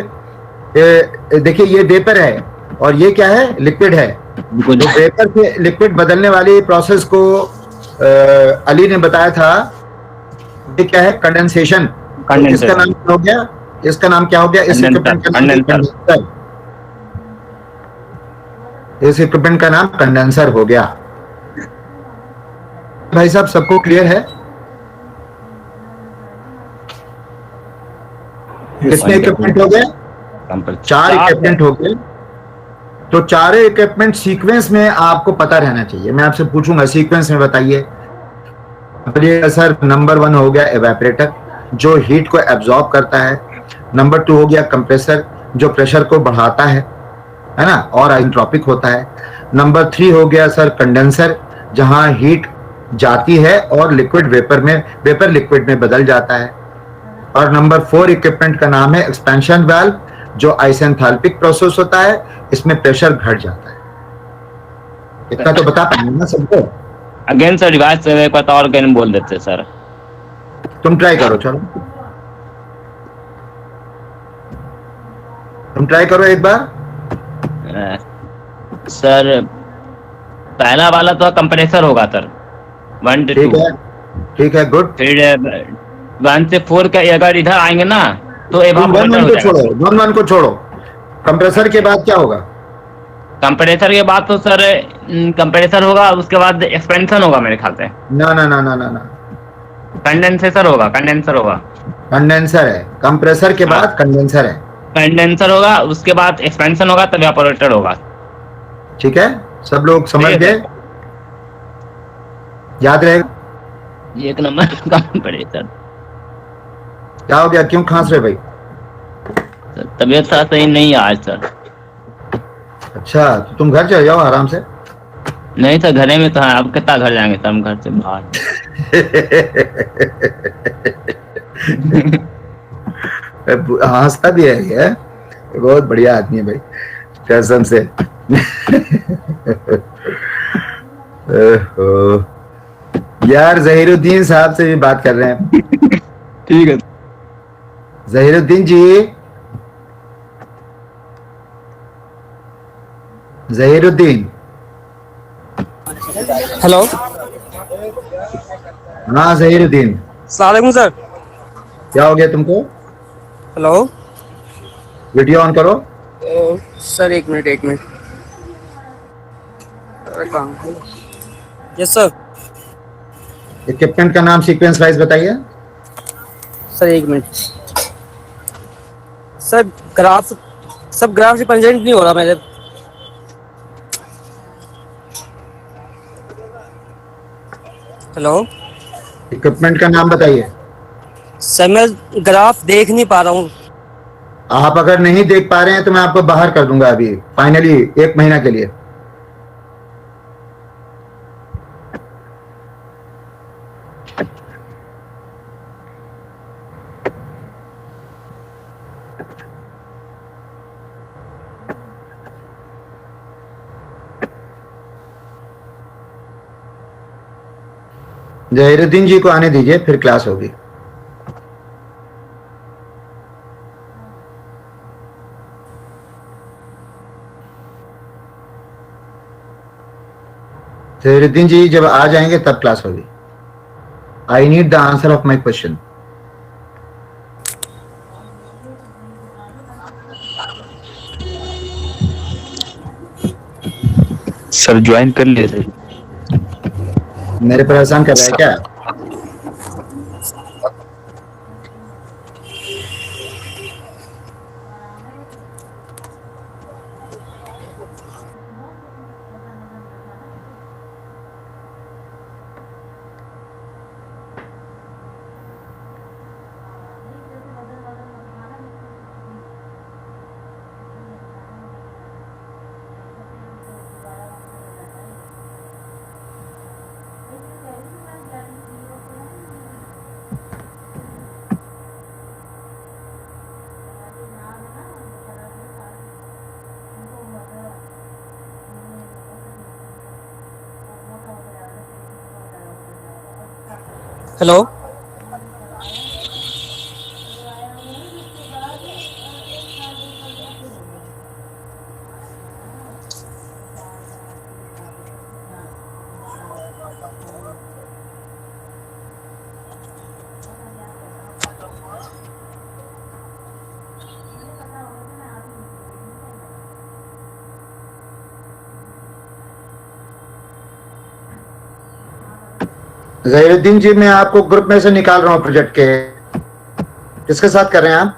A: देखिए ये वेपर है और ये क्या है? लिक्विड है। तो वेपर से लिक्विड बदलने वाली प्रोसेस को अली ने बताया था, ये क्या है? कंडेंसेशन। तो इसका नाम क्या हो गया? इसका नाम क्या हो गया? इस इक्विपमेंट का नाम कंडेंसर। इस इक्विपमेंट का नाम कंडेंसर हो गया। भाई साहब सबको क्लियर है? कितने इक्विपमेंट हो गए? 4 इक्विपमेंट हो गए। तो चारों इक्विपमेंट सीक्वेंस में आपको पता रहना चाहिए। मैं आपसे पूछूंगा सीक्वेंस में बताइए। सर नंबर 1 हो गया एवेपोरेटर, जो हीट को एब्जॉर्ब करता है। नंबर 2 हो गया कंप्रेसर, जो प्रेशर को बढ़ाता है ना, और आइंट्रोपिक होता है। नंबर 3 हो गया सर कंडेंसर, जहां हीट जाती है और लिक्विड वेपर में, वेपर लिक्विड में बदल जाता है। और नंबर 4 इक्विपमेंट का नाम है एक्सपेंशन वाल्व, जो आइसेंथैल्पिक प्रोसेस होता है, इसमें प्रेशर घट जाता है। इतना तो बता पाएंगे ना सबको?
H: अगेन सर रिवाइज एक बार और अगेन बोल देते सर।
A: तुम ट्राई करो, चलो तुम ट्राई करो एक बार।
H: सर पहला वाला तो कंप्रेसर होगा सर, 1 से 2।
A: ठीक है, गुड।
H: फिर 1 से 4 का अगर इधर आएंगे ना तो एवापोरेटर हो जाएगा।
A: 1 को छोड़ो, कंप्रेसर के बाद क्या होगा?
H: कंप्रेसर के बाद तो सर कंप्रेसर होगा, उसके बाद एक्सपेंशन होगा मेरे ख्याल से।
A: ना ना ना ना ना ना,
H: कंडेंसर होगा। कंडेंसर होगा।
A: कंडेंसर है, कंप्रेसर के बाद कंडेंसर है।
H: कंडेंसर होगा, उसके बाद एक्सपेंशन होगा, तब एवापोरेटर होगा।
A: ठीक है, सब लोग समझ गए? याद रहेगा?
H: एक नंबर कंप्रेसर।
A: क्या हो गया, क्यों खांस रहे भाई?
H: तबीयत सही नहीं है आज सर।
A: अच्छा, तो तुम घर चले जाओ आराम से।
H: नहीं सर, घरे में तो है। अब कितना घर जाएंगे सर, हम घर से बाहर।
A: हंसता भी है ये, बहुत बढ़िया आदमी है भाई कसम से। यार जहीरुद्दीन साहब से भी बात कर रहे हैं।
H: ठीक है
A: जहीरुद्दीन जी, जहीरुद्दीन।
J: हेलो।
A: हाँ जहीरुद्दीन,
J: सलाम सर।
A: क्या हो गया तुमको?
J: हेलो,
A: वीडियो ऑन करो।
J: सर एक मिनट। Yes sir.
A: इक्विपमेंट का नाम सीक्वेंस वाइज बताइए।
J: सर एक मिनट सर, ग्राफ सब ग्राफ रिप्रेजेंट नहीं हो रहा मेरे। हेलो
A: इक्विपमेंट का नाम बताइए।
J: सर, मैं ग्राफ देख नहीं पा रहा हूँ।
A: आप अगर नहीं देख पा रहे हैं तो मैं आपको बाहर कर दूंगा अभी फाइनली 1 महीना के लिए। जहीरुद्दीन जी को आने दीजिए, फिर क्लास होगी। जहीरुद्दीन जी जब आ जाएंगे तब क्लास होगी। I need the answer of my question.
D: Sir join कर लिए थे।
A: मेरे पर एहसान कर रहा है क्या?
J: हेलो
A: जहीरुद्दीन जी मैं आपको ग्रुप में से निकाल रहा हूँ प्रोजेक्ट के। किसके साथ कर रहे हैं आप?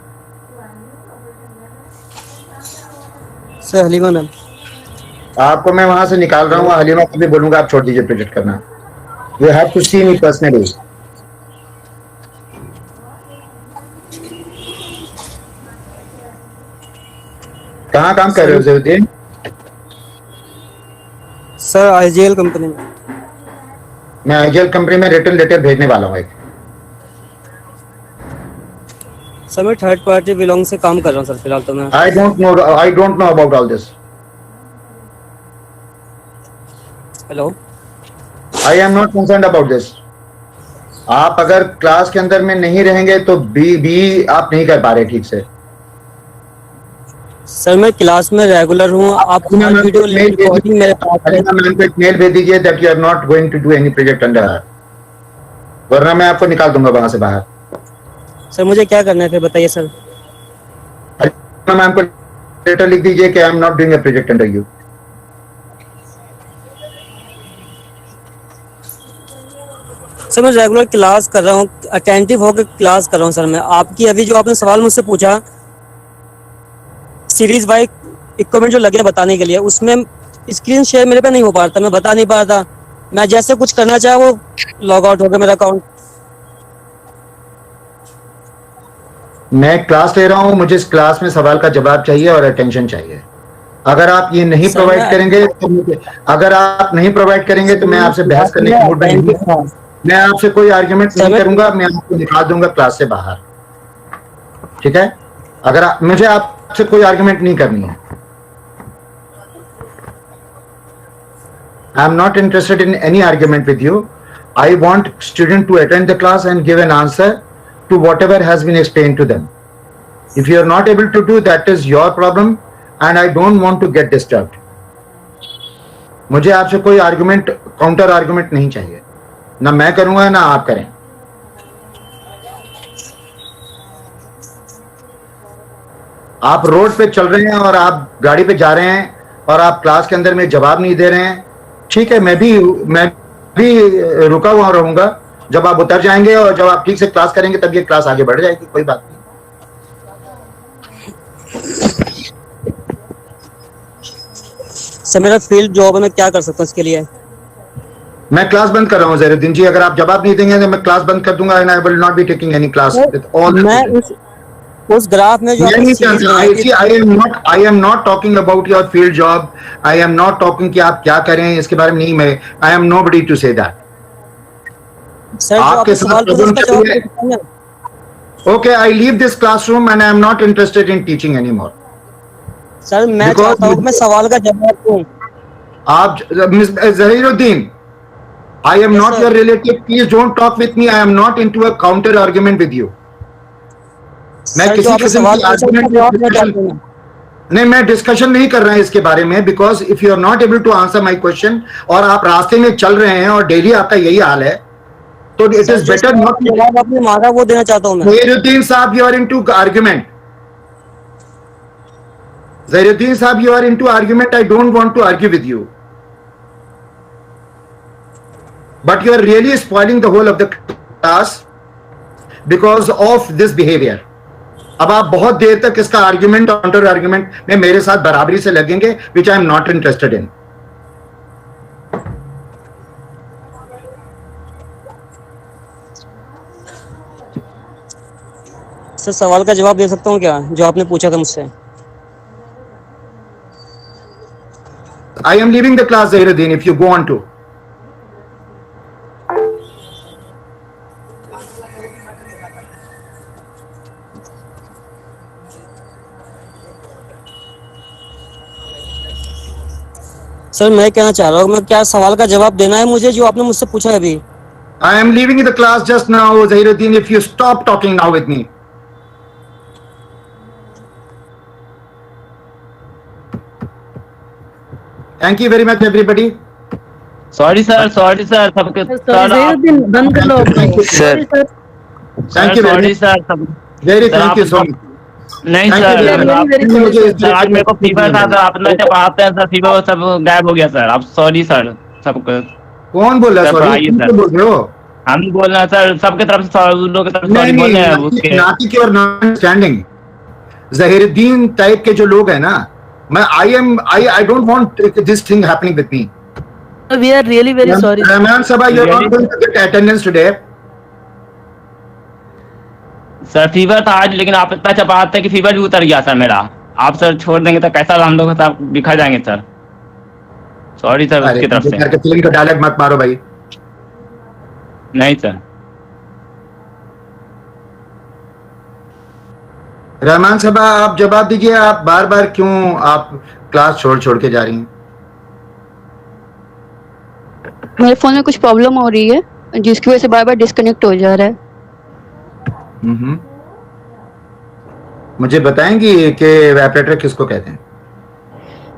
J: Sir, Halima ma'am.
A: आपको मैं वहां से निकाल रहा हूँ। हलीमा को भी बोलूंगा आप छोड़ दीजिए प्रोजेक्ट करना। You have to see me personally. कहाँ काम कर रहे हो जहीरुद्दीन?
J: सर, आईजीएल कंपनी में।
A: मैं आईजीएल कंपनी में रिटर्न लेटर भेजने वाला हूँ एक।
J: सर, मैं थर्ड पार्टी बिलोंग से काम कर रहा हूँ सर, फिलहाल तो मैं।
A: I don't know about all this.
J: Hello,
A: I am not concerned about this. आप अगर क्लास के अंदर में नहीं रहेंगे तो बी आप नहीं कर पा रहे ठीक से।
J: सर, मैं क्लास में रेगुलर हूँ। आप वीडियो रिकॉर्डिंग मेरे पास है।
A: मैम को एक मेल भेज दीजिए that you are not going to do any project under her, वरना मैं आपको निकाल दूंगा वहां से बाहर।
J: सर, मुझे क्या करना है फिर बताइए सर।
A: मैम को लेटर लिख दीजिए कि आई am not doing a project under you.
J: Sir, मैं रेगुलर क्लास कर रहा हूँ, अटेंटिव होकर क्लास कर रहा हूँ सर। मैं आपकी अभी जो आपने सवाल मुझसे पूछा सीरीज बाई इक्विपमेंट जो लगे बताने के लिए, उसमें स्क्रीन शेयर मेरे पे नहीं हो पा रहा था, मैं बता नहीं पा रहा था। मैं जैसे कुछ करना चाहा वो लॉग आउट हो गया मेरा अकाउंट।
A: मैं क्लास ले रहा हूँ, मुझे इस क्लास में सवाल का जवाब चाहिए और अटेंशन चाहिए। अगर आप ये नहीं प्रोवाइड करेंगे तो अगर आप नहीं प्रोवाइड करेंगे तो मैं आपसे बहस करने की मूड में नहीं हूं। मैं आपसे कोई आर्ग्यूमेंट नहीं करूंगा, मैं आपको निकाल दूंगा क्लास से बाहर। ठीक है? अगर मुझे आपसे कोई आर्ग्यूमेंट नहीं करनी है। I am not interested in any argument with you. I want student to attend the class and give an answer to whatever has been explained to them. If you are not able to do, that is your problem and I don't want to get disturbed. मुझे आपसे कोई argument, counter argument नहीं चाहिए। ना मैं करूंगा ना आप करें। आप रोड पे चल रहे हैं और आप गाड़ी पे जा रहे हैं और आप क्लास के अंदर में जवाब नहीं दे रहे हैं। ठीक है, मैं भी रुका हुआ रहूंगा, जब आप उतर जाएंगे और जब आप ठीक से क्लास करेंगे तब ये क्लास आगे बढ़ जाएगी, कोई बात नहीं।
J: सर मेरा फील्ड जॉब है, मैं क्या कर सकता हूँ इसके लिए?
A: मैं क्लास बंद कर रहा हूँ ज़हीरुद्दीन जी, अगर आप जवाब नहीं देंगे तो मैं क्लास बंद कर दूंगा and I will not be taking any class with all.
J: मैं उस ग्राफ में जो आपने सीरीज बनाई थी,
A: I am not talking about your field job. I am not talking कि आप क्या करें इसके बारे में नहीं, मैं I am nobody to say that.
J: Sir जो
A: आपके
J: आपने
A: साथ
J: सवाल पूछा उसका जवाब
A: प्रॉब्लम
J: दे सकते हैं?
A: Okay, I leave this classroom and I am not interested in teaching anymore.
J: Sir मैं
A: Because-
J: चाहता हूँ कि मैं सवाल का जवाब दूं।
A: आप Zahiruddin, I am
J: Yes,
A: not
J: sir.
A: your relative. Please don't talk with me. I am not into a counter argument with you. मैं
J: सर जो
A: किसी
J: आपने
A: किस्म
J: सवाल
A: की
J: पूछा उसका
A: argument
J: जवाब मैं
A: discussion-
J: दूंगा।
A: नहीं, मैं डिस्कशन नहीं कर रहा हूं इसके बारे में, because if you are not able to answer my question और आप रास्ते में चल रहे हैं और डेली आपका यही हाल है, तो इट
J: सर
A: इज
J: जो
A: बेटर नॉट।
J: जवाब आपने मांगा वो देना चाहता हूँ मैं।
A: ज़हीरुद्दीन साहब, you are into argument. Zahiruddin साहब, you are into argument. I don't want to argue with you, but you are really spoiling the whole of the class because of this behaviour. अब आप बहुत देर तक इसका आर्ग्यूमेंट काउंटर आर्ग्यूमेंट में मेरे साथ बराबरी से लगेंगे, which I am not interested in.
J: Sir सवाल का जवाब दे सकता हूँ क्या, जो आपने पूछा था मुझसे?
A: I am leaving the class Zaheeruddin if you go on to.
J: Sir मैं कहना चाह रहा हूँ, मैं क्या सवाल का जवाब देना है मुझे जो आपने मुझसे पूछा है अभी?
A: I am leaving the class just now, Zahiruddin, if you stop talking now with me. Thank you very much, everybody.
H: Sorry sir सबके
E: ज़हीरुद्दीन बंद कर लो अपना।
D: Sir
A: Thank you very
H: sorry
A: much.
H: Sir
A: Very
H: sir,
A: thank you so
H: आप-
A: much.
H: नहीं
A: Thank you
H: sir
A: very much.
H: आप-
E: very sorry,
A: मुझे इस
H: sir आज मेरे को फीवर था सर, अपना जब आते हैं सर फीवर सब गायब हो गया सर। आप सॉरी सर सबको।
A: कौन बोल रहा है
H: सर,
A: सॉरी?
H: आइए
A: तुम
H: सर।
A: क्यों बोल रहे हो?
H: हम बोल रहे हैं सर सबके तरफ से उन लोगों की तरफ सॉरी बोल रहे हैं उसके।
A: नाती की और नॉट अंडरस्टैंडिंग। ज़हीरुद्दीन टाइप के जो लोग हैं ना, मैं I don't want this thing happening with me.
E: We are really very sorry.
A: Rahman साहब, you are not
H: Really?
A: going to get attendance today.
H: Sir fever था आज, लेकिन आप इतना चपाते कि फीवर भी उतर गया सर मेरा। आप सर छोड़ देंगे तो कैसा हम लोग साथ बिखर जाएंगे सर। सॉरी सर उसकी तरफ से।
A: करके फिल्म का डायलॉग मत मारो भाई।
H: नहीं सर
A: रहमान साहब, आप जवाब दीजिए, आप बार बार क्यों आप क्लास छोड़ छोड़ के जा रही हैं?
K: मेरे फोन में कुछ प्रॉब्लम हो रही है जिसकी वजह से बार बार डिस्कनेक्ट हो जा रहा है।
A: मुझे बताएंगी कि इवेपोरेटर किसको कहते हैं?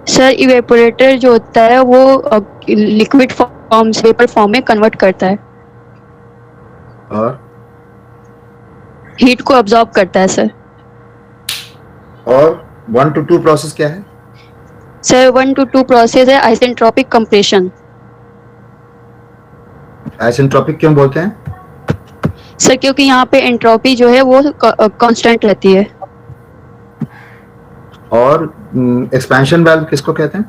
K: सर इवेपोरेटर जो होता है वो लिक्विड फॉर्म से वेपर फॉर्म में कन्वर्ट करता है,
A: और
K: हीट को अब्सॉर्ब करता है सर।
A: और 1 to 2 प्रोसेस क्या है?
K: सर 1 to 2 प्रोसेस है आइसेंट्रोपिक कंप्रेशन।
A: आइसेंट्रोपिक क्यों बोलते हैं?
K: सर क्योंकि यहाँ पे एंट्रोपी जो है वो कांस्टेंट रहती है।
A: और एक्सपेंशन वाल्व किसको कहते हैं?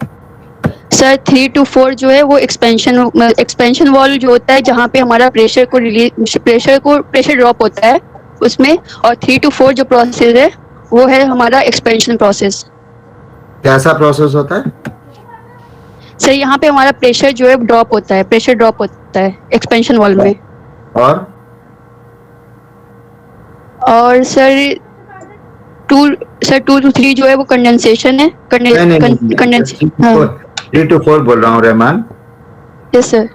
K: सर 3 to 4 जो है वो एक्सपेंशन वाल्व जो होता है जहाँ पे हमारा प्रेशर ड्रॉप होता है उसमें, और 3 to 4 जो प्रोसेस है वो है हमारा एक्सपेंशन प्रोसेस।
A: कैसा प्रोसेस होता है?
K: सर यहाँ पे हमारा प्रेशर जो है ड्रॉप होता है, प्रेशर ड्रॉप होता है एक्सपेंशन वाल्व में। और सर 2 to 3 जो है वो कंडेंसेशन है।
A: 3 to 4 बोल रहा हूँ Rahman.
K: Yes sir.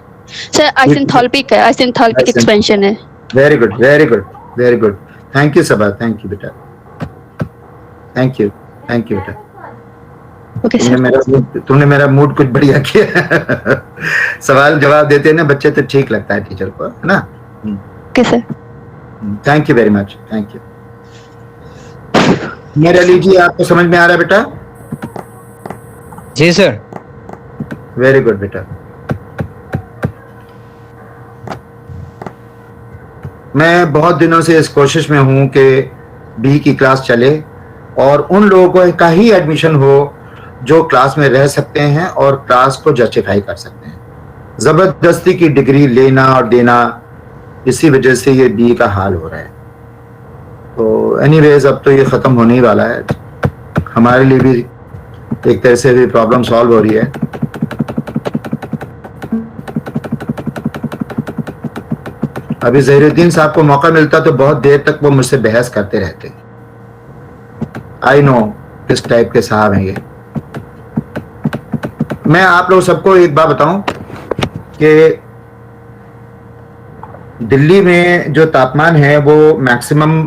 K: Sir isenthalpic है, आइसेंथाल्पिक एक्सपेंशन है।
A: Very good, very good, very good. Thank you Saba, thank you बेटा, थैंक यू बेटा।
K: Okay sir.
A: तुमने मेरा मूड कुछ बढ़िया किया। सवाल जवाब देते हैं ना बच्चे तो ठीक लगता है टीचर को, है ना?
K: Okay sir.
A: Thank you very much, thank you. मेरा लीजिए, आपको समझ में आ रहा है बेटा?
L: जी सर।
A: वेरी गुड बेटा। मैं बहुत दिनों से इस कोशिश में हूं कि बी की क्लास चले और उन लोगों का ही एडमिशन हो जो क्लास में रह सकते हैं और क्लास को जस्टिफाई कर सकते हैं। जबरदस्ती की डिग्री लेना और देना, इसी वजह से ये बी का हाल हो रहा है। तो एनीवेज अब तो ये खत्म होने ही वाला है, हमारे लिए भी एक तरह से भी प्रॉब्लम सॉल्व हो रही है। अभी जहीरुद्दीन साहब को मौका मिलता तो बहुत देर तक वो मुझसे बहस करते रहते। आई नो किस टाइप के साहब हैं ये। मैं आप लोग सबको एक बात बताऊं कि दिल्ली में जो तापमान है वो मैक्सिमम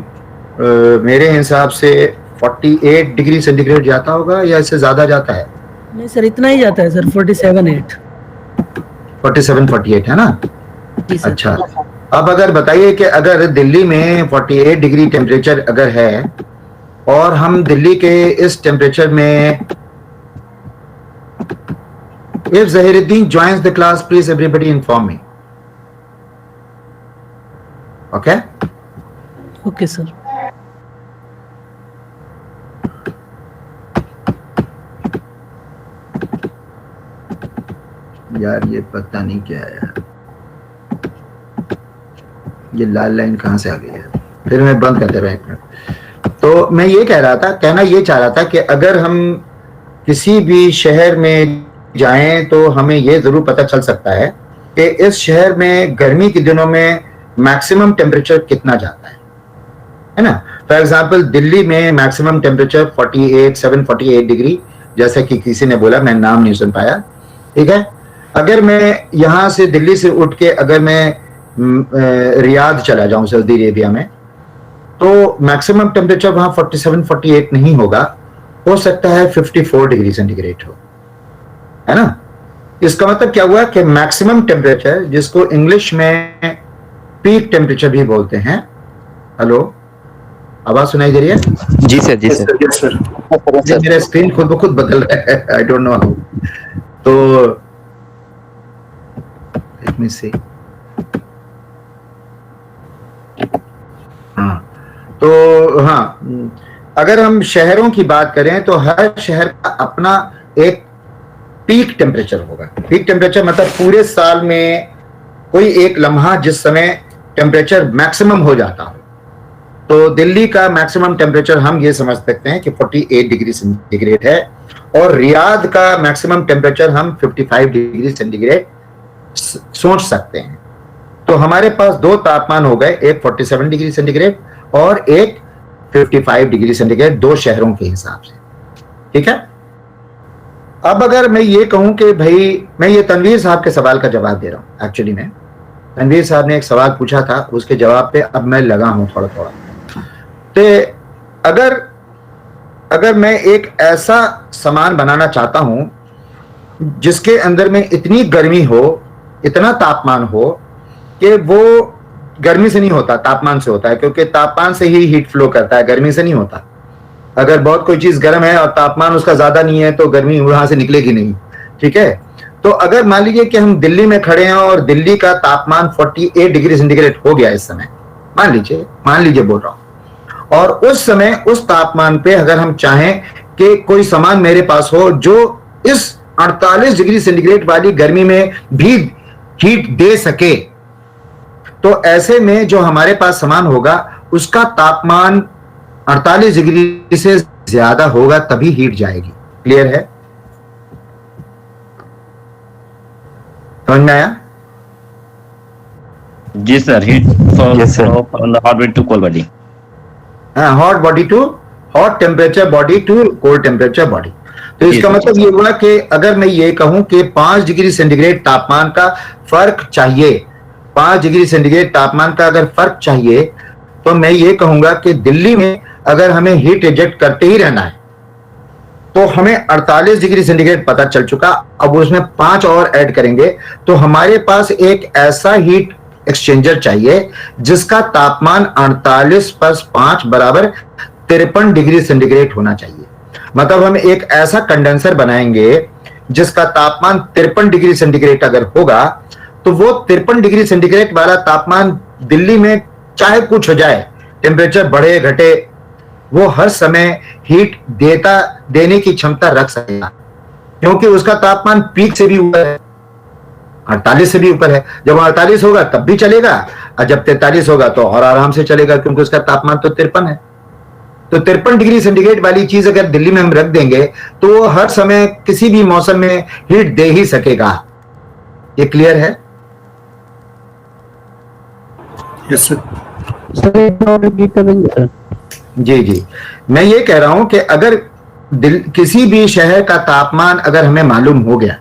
A: मेरे हिसाब से 48 डिग्री सेंटीग्रेड जाता होगा या इससे ज्यादा जाता है?
E: नहीं सर, इतना ही जाता है सर, 47-8
A: 47-48 है ना?
E: जी सर।
A: अच्छा, अब अगर बताइए कि अगर दिल्ली में 48 डिग्री टेम्परेचर अगर है और हम दिल्ली के इस टेम्परेचर में, if Zahiruddin joins the class, please everybody inform me. Okay?
E: Okay sir.
A: यार ये पता नहीं क्या है यार, ये लाल लाइन कहां से आ गई है? फिर मैं बंद करते रहा एक मिनट। तो मैं ये कह रहा था, कहना ये चाह रहा था कि अगर हम किसी भी शहर में जाएं तो हमें ये जरूर पता चल सकता है कि इस शहर में गर्मी के दिनों में मैक्सिमम टेम्परेचर कितना जाता है ना? फॉर एग्जांपल दिल्ली में मैक्सिमम टेम्परेचर 48 डिग्री, जैसा कि किसी ने बोला, मैं नाम नहीं सुन पाया, ठीक है। अगर मैं यहां से दिल्ली से उठ के अगर मैं रियाद चला जाऊं सऊदी अरेबिया में, तो मैक्सिमम टेम्परेचर वहां 47-48 नहीं होगा, हो सकता है 54 डिग्री सेंटीग्रेड हो, है ना? इसका मतलब क्या हुआ कि मैक्सिमम टेम्परेचर, जिसको इंग्लिश में पीक टेम्परेचर भी बोलते हैं, हेलो आवाज सुनाई दे रही है?
D: जी सर, जी सर।
G: Yes sir.
A: मेरा स्क्रीन खुद ब खुद बदल रहा है, आई डोंट नो हाउ। तो लेट मी सी। हाँ, तो हाँ, अगर हम शहरों की बात करें तो हर शहर का अपना एक पीक टेम्परेचर होगा। पीक टेम्परेचर मतलब पूरे साल में कोई एक लम्हा जिस समय टेम्परेचर मैक्सिमम हो जाता हो। तो दिल्ली का मैक्सिमम टेम्परेचर हम ये समझ सकते हैं कि 48 डिग्री सेंटीग्रेड है, और रियाद का मैक्सिमम टेम्परेचर हम 55 डिग्री सेंटीग्रेड सोच सकते हैं। तो हमारे पास दो तापमान हो गए, एक 47 डिग्री सेंटीग्रेड और एक 55 डिग्री सेंटीग्रेड, दो शहरों के हिसाब से, ठीक है। अब अगर मैं ये कहूं कि भाई, मैं ये तनवीर साहब के सवाल का जवाब दे रहा हूं। एक्चुअली में तनवीर साहब ने एक सवाल पूछा था, उसके जवाब पे अब मैं लगा हूं थोड़ा थोड़ा। तो अगर मैं एक ऐसा सामान बनाना चाहता हूं जिसके अंदर में इतनी गर्मी हो, इतना तापमान हो कि वो गर्मी से नहीं होता, तापमान से होता है, क्योंकि तापमान से ही हीट फ्लो करता है, गर्मी से नहीं होता। अगर बहुत कोई चीज गर्म है और तापमान उसका ज्यादा नहीं है तो गर्मी वहां से निकलेगी नहीं, ठीक है। तो अगर मान लीजिए कि हम दिल्ली में खड़े हैं और दिल्ली का तापमान 48 डिग्री सेंटीग्रेड हो गया इस समय, मान लीजिए बोल रहा हूं, और उस समय उस तापमान पे अगर हम चाहें कि कोई सामान मेरे पास हो जो इस 48 डिग्री सेंटीग्रेड वाली गर्मी में भी हीट दे सके, तो ऐसे में जो हमारे पास सामान होगा उसका तापमान 48 डिग्री से ज्यादा होगा, तभी हीट जाएगी। क्लियर है? समझ में आया?
H: जी sir. Heat from the hot body to cold body. Hot temperature body to cold temperature body. तो इसका मतलब ये हुआ कि अगर मैं ये कहूं कि 5 डिग्री सेंटीग्रेड तापमान का फर्क चाहिए, 5 डिग्री सेंटीग्रेड तापमान का अगर फर्क चाहिए, तो मैं ये कहूंगा कि दिल्ली में अगर हमें हीट रिजेक्ट करते ही रहना है तो हमें 48 डिग्री सेंटीग्रेड पता चल चुका, अब उसमें 5 और ऐड करेंगे तो हमारे पास एक ऐसा हीट एक्सचेंजर चाहिए जिसका तापमान 48 + 5 = 53 डिग्री सेंटीग्रेड होना चाहिए। मतलब हम एक ऐसा कंडेंसर बनाएंगे जिसका तापमान 53 डिग्री सेंटीग्रेड अगर होगा, तो वो 53 डिग्री सेंटीग्रेड वाला तापमान दिल्ली में चाहे कुछ हो जाए, टेम्परेचर बढ़े घटे, वो हर समय हीट देने की क्षमता रख सकेगा, क्योंकि उसका तापमान पीक से भी ऊपर है, 48 से भी ऊपर है। जब 48 होगा तब भी चलेगा, और जब 43 होगा तो और आराम से चलेगा, क्योंकि उसका तापमान तो 53 है। तो 53 डिग्री सेंटीग्रेड वाली चीज अगर दिल्ली में हम रख देंगे तो वो हर समय किसी भी मौसम में हीट दे ही सकेगा। ये क्लियर है?
G: Yes sir.
H: जी जी, मैं ये कह रहा हूं कि अगर किसी भी शहर का तापमान अगर हमें मालूम हो गया,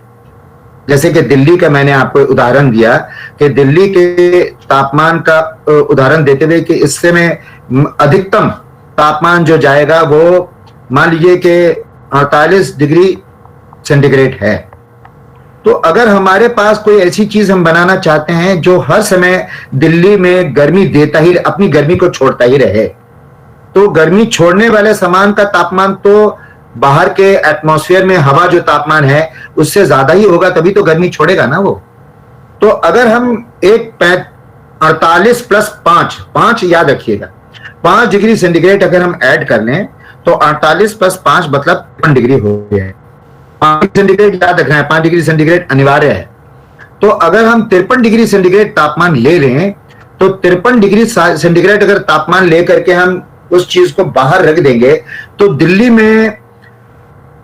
H: जैसे कि दिल्ली का मैंने आपको उदाहरण दिया कि दिल्ली के तापमान का उदाहरण देते हुए कि इससे में अधिकतम तापमान जो जाएगा वो मान लीजिए कि 48 डिग्री सेंटीग्रेड है। तो अगर हमारे पास कोई ऐसी चीज हम बनाना चाहते हैं जो हर समय दिल्ली में गर्मी देता ही, अपनी गर्मी को छोड़ता ही रहे, तो गर्मी छोड़ने वाले सामान का तापमान तो बाहर के एटमॉस्फेयर में हवा जो तापमान है उससे ज्यादा ही होगा, तभी तो गर्मी छोड़ेगा ना वो। तो अगर हम 48 प्लस 5 याद रखिएगा, 5 डिग्री सेंटीग्रेड अगर हम ऐड कर लें तो 48 प्लस 5 मतलब 53 डिग्री हो गया है। 5 डिग्री सेंटीग्रेड याद रखना है, 5 डिग्री सेंटीग्रेड अनिवार्य है। तो अगर हम 53 डिग्री सेंटीग्रेड तापमान ले लें तो 53 डिग्री सेंटीग्रेड अगर तापमान लेकर के हम उस चीज को बाहर रख देंगे तो दिल्ली में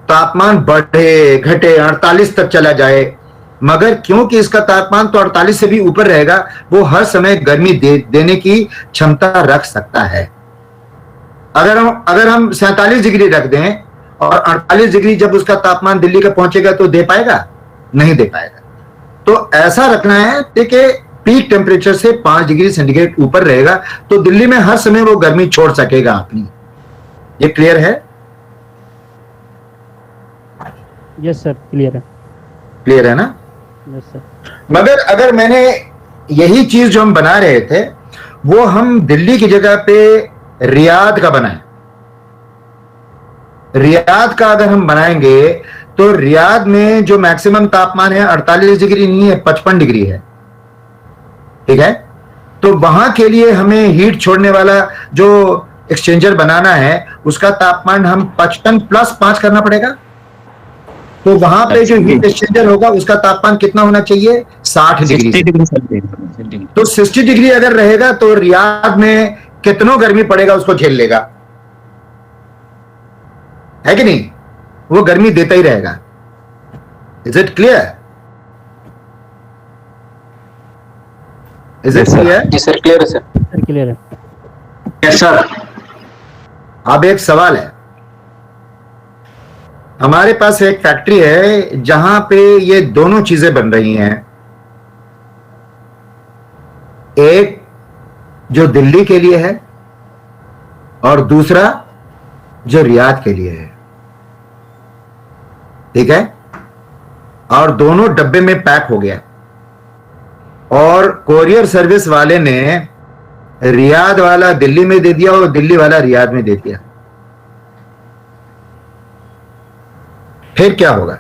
H: तापमान बढ़े घटे 48 तक चला जाए, मगर क्योंकि इसका तापमान तो 48 से भी ऊपर रहेगा, वो हर समय गर्मी देने की क्षमता रख सकता है। अगर हम 47 डिग्री रख दें और 48 डिग्री जब उसका तापमान दिल्ली का पहुंचेगा तो दे पाएगा? नहीं दे पाएगा। तो ऐसा रखना है कि पीक टेम्परेचर से 5 डिग्री सेंटीग्रेड ऊपर रहेगा तो दिल्ली में हर समय वो गर्मी छोड़ सकेगा अपनी। ये क्लियर है?
C: यस सर, क्लियर है।
H: क्लियर है ना?
C: Yes sir.
H: मगर अगर मैंने यही चीज जो हम बना रहे थे वो हम दिल्ली की जगह पे रियाद का बनाएं, रियाद का अगर हम बनाएंगे तो रियाद में जो मैक्सिमम तापमान है 48 डिग्री नहीं है, 55 डिग्री है। ठीक है? तो वहां के लिए हमें हीट छोड़ने वाला जो एक्सचेंजर बनाना है उसका तापमान हम 55 प्लस 5 करना पड़ेगा। तो वहां पे जो हीट एक्सचेंजर होगा उसका तापमान कितना होना चाहिए? 60 डिग्री। तो 60 डिग्री अगर रहेगा तो रियाद में कितनों गर्मी पड़ेगा उसको झेल लेगा, है कि नहीं? वो गर्मी देता ही रहेगा। Is it clear? Is it clear?
F: जी सर, क्लियर है सर।
C: क्लियर है।
F: Yes sir.
H: अब एक सवाल है, हमारे पास एक फैक्ट्री है जहां पे ये दोनों चीजें बन रही हैं, एक जो दिल्ली के लिए है और दूसरा जो रियाद के लिए है। ठीक है? और दोनों डब्बे में पैक हो गया और कोरियर सर्विस वाले ने रियाद वाला दिल्ली में दे दिया और दिल्ली वाला रियाद में दे दिया। फिर क्या होगा?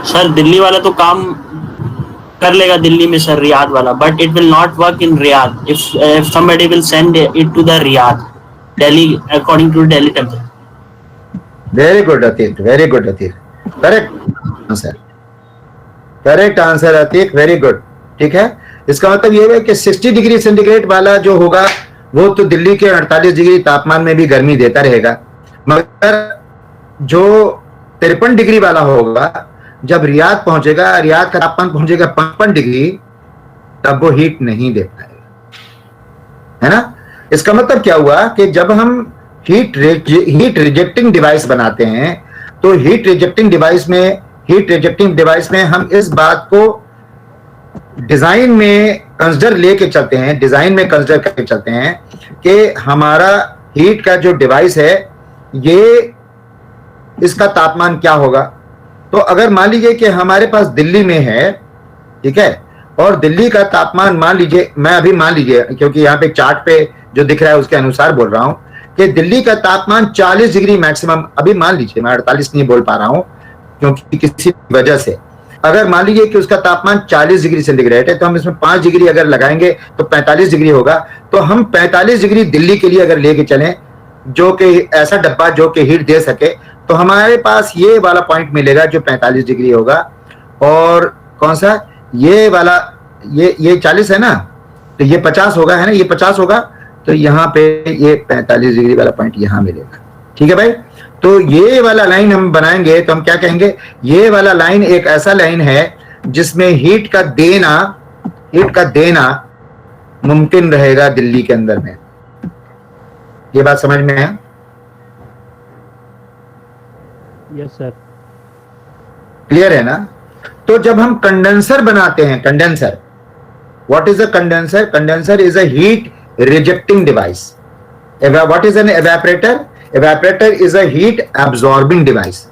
L: सर दिल्ली वाला तो काम कर लेगा दिल्ली में सर, रियाद वाला, but it will not work in Riyadh if somebody will send it to the Riyadh, Delhi, according to Delhi temperature.
H: Very good Atiq, very good Atiq, correct answer, correct answer Atiq, very good. ठीक है? इसका मतलब ये है कि 60 degree centigrade वाला जो होगा वो तो दिल्ली के 48 डिग्री तापमान में भी गर्मी देता रहेगा, मगर जो 53 डिग्री वाला होगा जब रियाद पहुंचेगा, रियाद का तापमान पहुंचेगा 55 डिग्री, तब वो हीट नहीं दे पाएगा, है ना? इसका मतलब क्या हुआ कि जब हम हीट रिजेक्टिंग डिवाइस बनाते हैं तो हीट रिजेक्टिंग डिवाइस में हम इस बात को डिजाइन में कंसिडर लेके चलते हैं, डिजाइन में कंसिडर करके चलते हैं कि हमारा हीट का जो डिवाइस है ये इसका तापमान क्या होगा। तो अगर मान लीजिए कि हमारे पास दिल्ली में है, ठीक है, और दिल्ली का तापमान मान लीजिए, मैं अभी मान लीजिए क्योंकि यहाँ पे चार्ट पे जो दिख रहा है उसके अनुसार बोल रहा हूं कि दिल्ली का तापमान 40 डिग्री मैक्सिमम, अभी मान लीजिए, मैं 48 नहीं बोल पा रहा हूं क्योंकि किसी वजह से अगर मान लीजिए कि उसका तापमान 40 डिग्री सेंटीग्रेड है, तो हम इसमें 5 डिग्री अगर लगाएंगे तो 45 डिग्री होगा। तो हम 45 डिग्री दिल्ली के लिए अगर लेके चलें, जो कि ऐसा डब्बा जो कि हीट दे सके, तो हमारे पास ये वाला पॉइंट मिलेगा जो 45 डिग्री होगा। और कौन सा, ये वाला, ये 40 है ना, तो ये 50 होगा, है ना, ये 50 होगा, तो यहाँ पे ये 45 डिग्री वाला पॉइंट यहाँ मिलेगा। ठीक है भाई। तो ये वाला लाइन हम बनाएंगे तो हम क्या कहेंगे, ये वाला लाइन एक ऐसा लाइन है जिसमें हीट का देना मुमकिन रहेगा दिल्ली के अंदर में। ये बात समझ में है?
C: Yes sir.
H: क्लियर है ना? तो जब हम कंडेंसर बनाते हैं, condenser, what is a condenser? Condenser is a heat rejecting device. What is an evaporator? Evaporator is a heat absorbing device.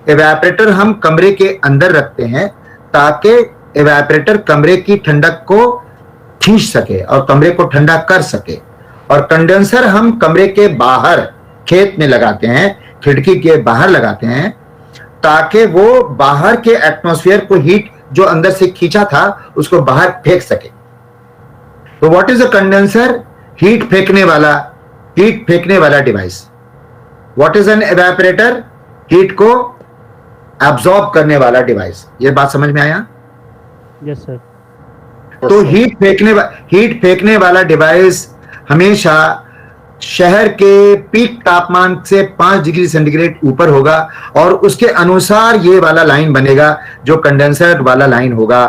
H: Evaporator हम कमरे के अंदर रखते हैं ताकि एवेपोरेटर कमरे की ठंडक को खींच सके और कमरे को ठंडा कर सके। और कंडेंसर हम कमरे के बाहर खेत में लगाते हैं, खिड़की के बाहर लगाते हैं, ताकि वो बाहर के एटमॉस्फेयर को हीट जो अंदर से खींचा था उसको बाहर फेंक सके। तो what is a condenser? Heat फेंकने वाला device. What is an evaporator? Heat को एब्सॉर्ब करने वाला डिवाइस। ये बात समझ में आया?
C: Yes sir.
H: तो हीट फेंकने वाला डिवाइस हमेशा शहर के पीक तापमान से 5 डिग्री सेंटीग्रेड ऊपर होगा और उसके अनुसार ये वाला लाइन बनेगा जो कंडेंसर वाला लाइन होगा।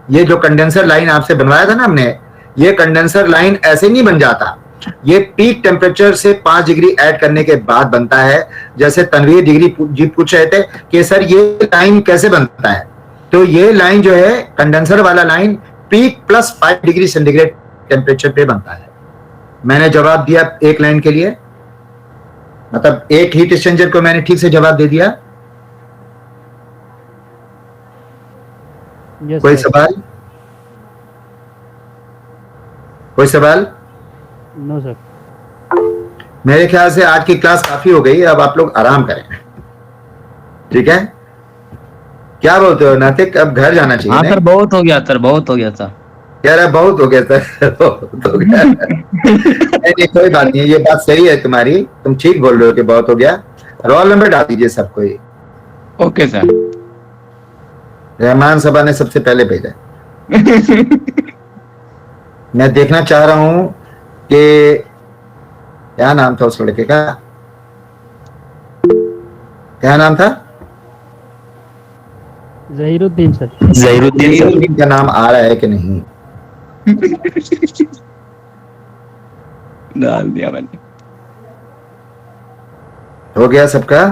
H: ये जो कंडेंसर लाइन आपसे बनवाया था ना हमने, ये कंडेंसर लाइन ऐसे नहीं बन जाता, ये पीक टेम्परेचर से 5 डिग्री ऐड करने के बाद बनता है। जैसे तनवीर डिग्री जी पूछ रहे थे कि सर ये लाइन कैसे बनता है, तो ये लाइन जो है कंडेंसर वाला line peak plus 5 degree centigrade temperature पे बनता है। मैंने जवाब दिया एक लाइन के लिए, मतलब एक हीट एक्सचेंजर को मैंने ठीक से जवाब दे दिया। कोई सवाल? कोई सवाल?
C: No sir.
H: मेरे ख्याल से आज की क्लास काफी हो गई, अब आप लोग आराम करें। ठीक है, क्या बोलते हो नातिक? अब घर जाना चाहिए।
M: हाँ सर, बहुत हो गया सर, बहुत हो गया सर।
H: कह रहा बहुत हो गया सर, बहुत हो गया। नहीं, कोई बात नहीं, ये बात सही है तुम्हारी, तुम ठीक बोल रहे हो कि बहुत हो गया। रोल नंबर डाल दीजिए सबको।
M: Okay sir.
H: रहमान सभा ने सबसे पहले भेजा। मैं देखना चाह रहा हूं कि क्या नाम था उस लड़के का, क्या नाम था?
C: जहीरुद्दीन सर।
H: जहीरुद्दीन का नाम आ रहा है कि नहीं?
M: डाल दिया मैंने।
H: हो गया सबका?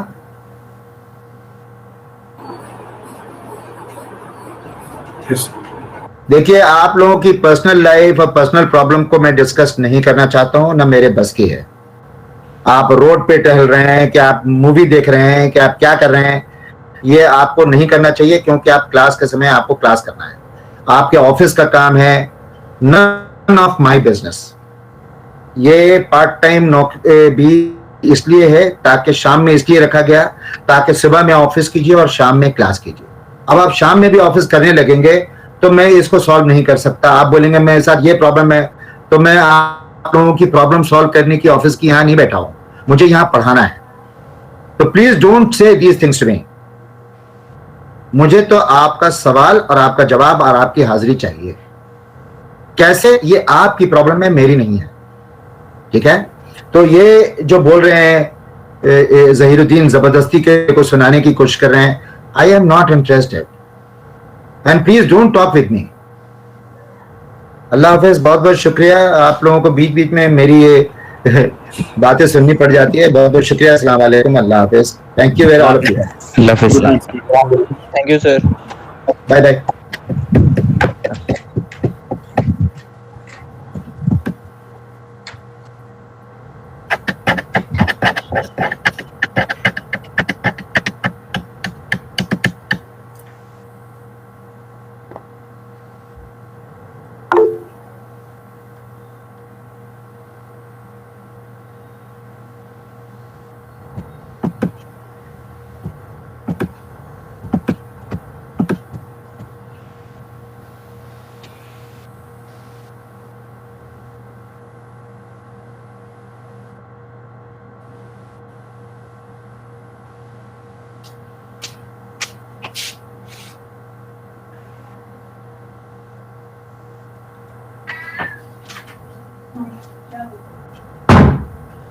H: देखिए, आप लोगों की पर्सनल लाइफ और पर्सनल प्रॉब्लम को मैं डिस्कस नहीं करना चाहता हूं, ना मेरे बस की है। आप रोड पे टहल रहे हैं, कि आप मूवी देख रहे हैं, कि आप क्या कर रहे हैं, ये आपको नहीं करना चाहिए, क्योंकि आप क्लास के समय आपको क्लास करना है। आपके ऑफिस का काम है, नन ऑफ माय बिजनेस। ये पार्ट टाइम नौकरी भी इसलिए है ताकि शाम में इसलिए रखा गया ताकि सुबह में ऑफिस कीजिए और शाम में क्लास कीजिए। अब आप शाम में भी ऑफिस करने लगेंगे तो मैं इसको सॉल्व नहीं कर सकता। आप बोलेंगे मेरे साथ ये प्रॉब्लम है, तो मैं आप लोगों की प्रॉब्लम सॉल्व करने की ऑफिस की यहाँ नहीं बैठा हूं, मुझे यहाँ पढ़ाना है। तो please don't say these things to me. मुझे तो आपका सवाल और आपका जवाब और आपकी हाजिरी चाहिए। कैसे? ये आपकी प्रॉब्लम है, मेरी नहीं है। ठीक है? तो ये जो बोल रहे हैं जहीरुद्दीन, जबरदस्ती के को सुनाने की कोशिश कर रहे हैं, I am not interested and please don't talk with me. अल्लाह हाफिज। बहुत बहुत शुक्रिया। आप लोगों को बीच बीच में मेरी ये बातें सुननी पड़ जाती है। बहुत बहुत शुक्रिया। अस्सलाम वालेकुम। अल्लाह हाफिज। Thank you very all of you.
D: अल्लाह हाफिज।
F: Thank you sir.
H: Bye bye.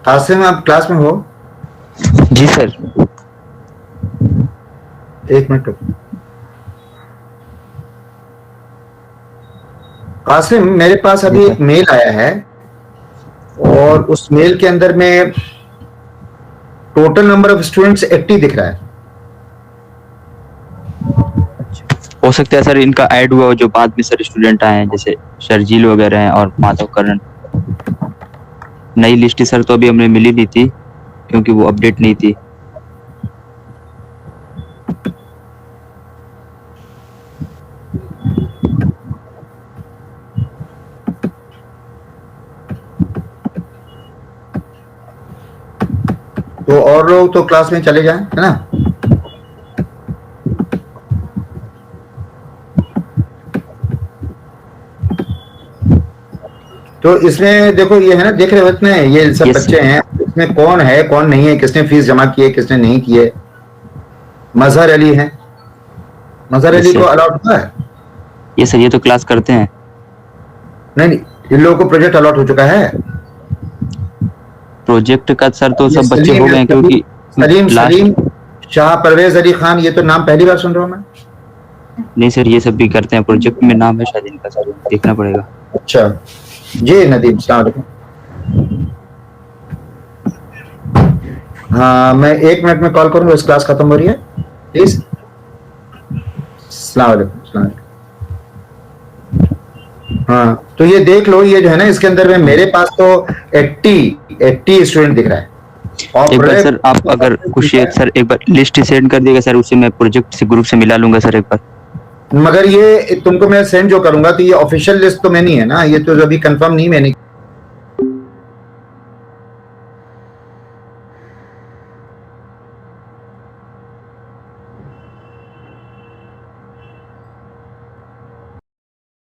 H: Qasim आप क्लास में हो?
D: जी सर।
H: एक मिनट रुको। कासिम, मेरे पास अभी एक मेल आया है और उस मेल के अंदर में टोटल नंबर ऑफ स्टूडेंट्स 80 दिख रहा है।
D: हो सकता है सर इनका ऐड हुआ हो जो बाद में सर स्टूडेंट आए हैं, जैसे शर्जील वगैरह हैं और माधव करण। नई लिस्ट सर तो अभी हमें मिली नहीं थी क्योंकि वो अपडेट नहीं थी।
H: तो और लोग तो क्लास में चले जाएं, है ना? तो इसमें देखो ये है ना, देख रहे हो इतने ये सब बच्चे हैं, इसमें कौन है कौन नहीं है, किसने फीस जमा की है किसने नहीं की है। मजहर अली है, मजहर अली को अलॉट हुआ है?
D: ये सर ये तो क्लास करते हैं।
H: नहीं, इन लोगों को प्रोजेक्ट अलॉट हो चुका है।
D: प्रोजेक्ट का सर तो सब बच्चे हो गए क्योंकि
H: सलीम शाह, परवेज अली खान, ये तो नाम पहली बार सुन रहा हूँ मैं।
D: नहीं सर ये सब भी करते हैं, प्रोजेक्ट में नाम है शायद इनका, सर देखना पड़ेगा।
H: अच्छा जी, नदीम सलाम अलैकुम। हाँ, मैं 1 मिनट में कॉल करूंगा, इस क्लास खत्म हो रही है प्लीज। सलाम अलैकुम। सलाम अलैकुम। हाँ, तो ये देख लो, ये जो है ना इसके अंदर में मेरे पास तो 80 स्टूडेंट दिख रहा है।
D: एक बार सर आप अगर कुछ सर एक बार लिस्ट सेंड कर दिएगा सर, उसे मैं प्रोजेक्ट से ग्रुप से मिला लूंगा सर एक बार।
H: मगर ये तुमको मैं सेंड जो करूंगा तो ये ऑफिशियल लिस्ट तो मैं नहीं है ना, ये तो अभी कंफर्म नहीं मैंने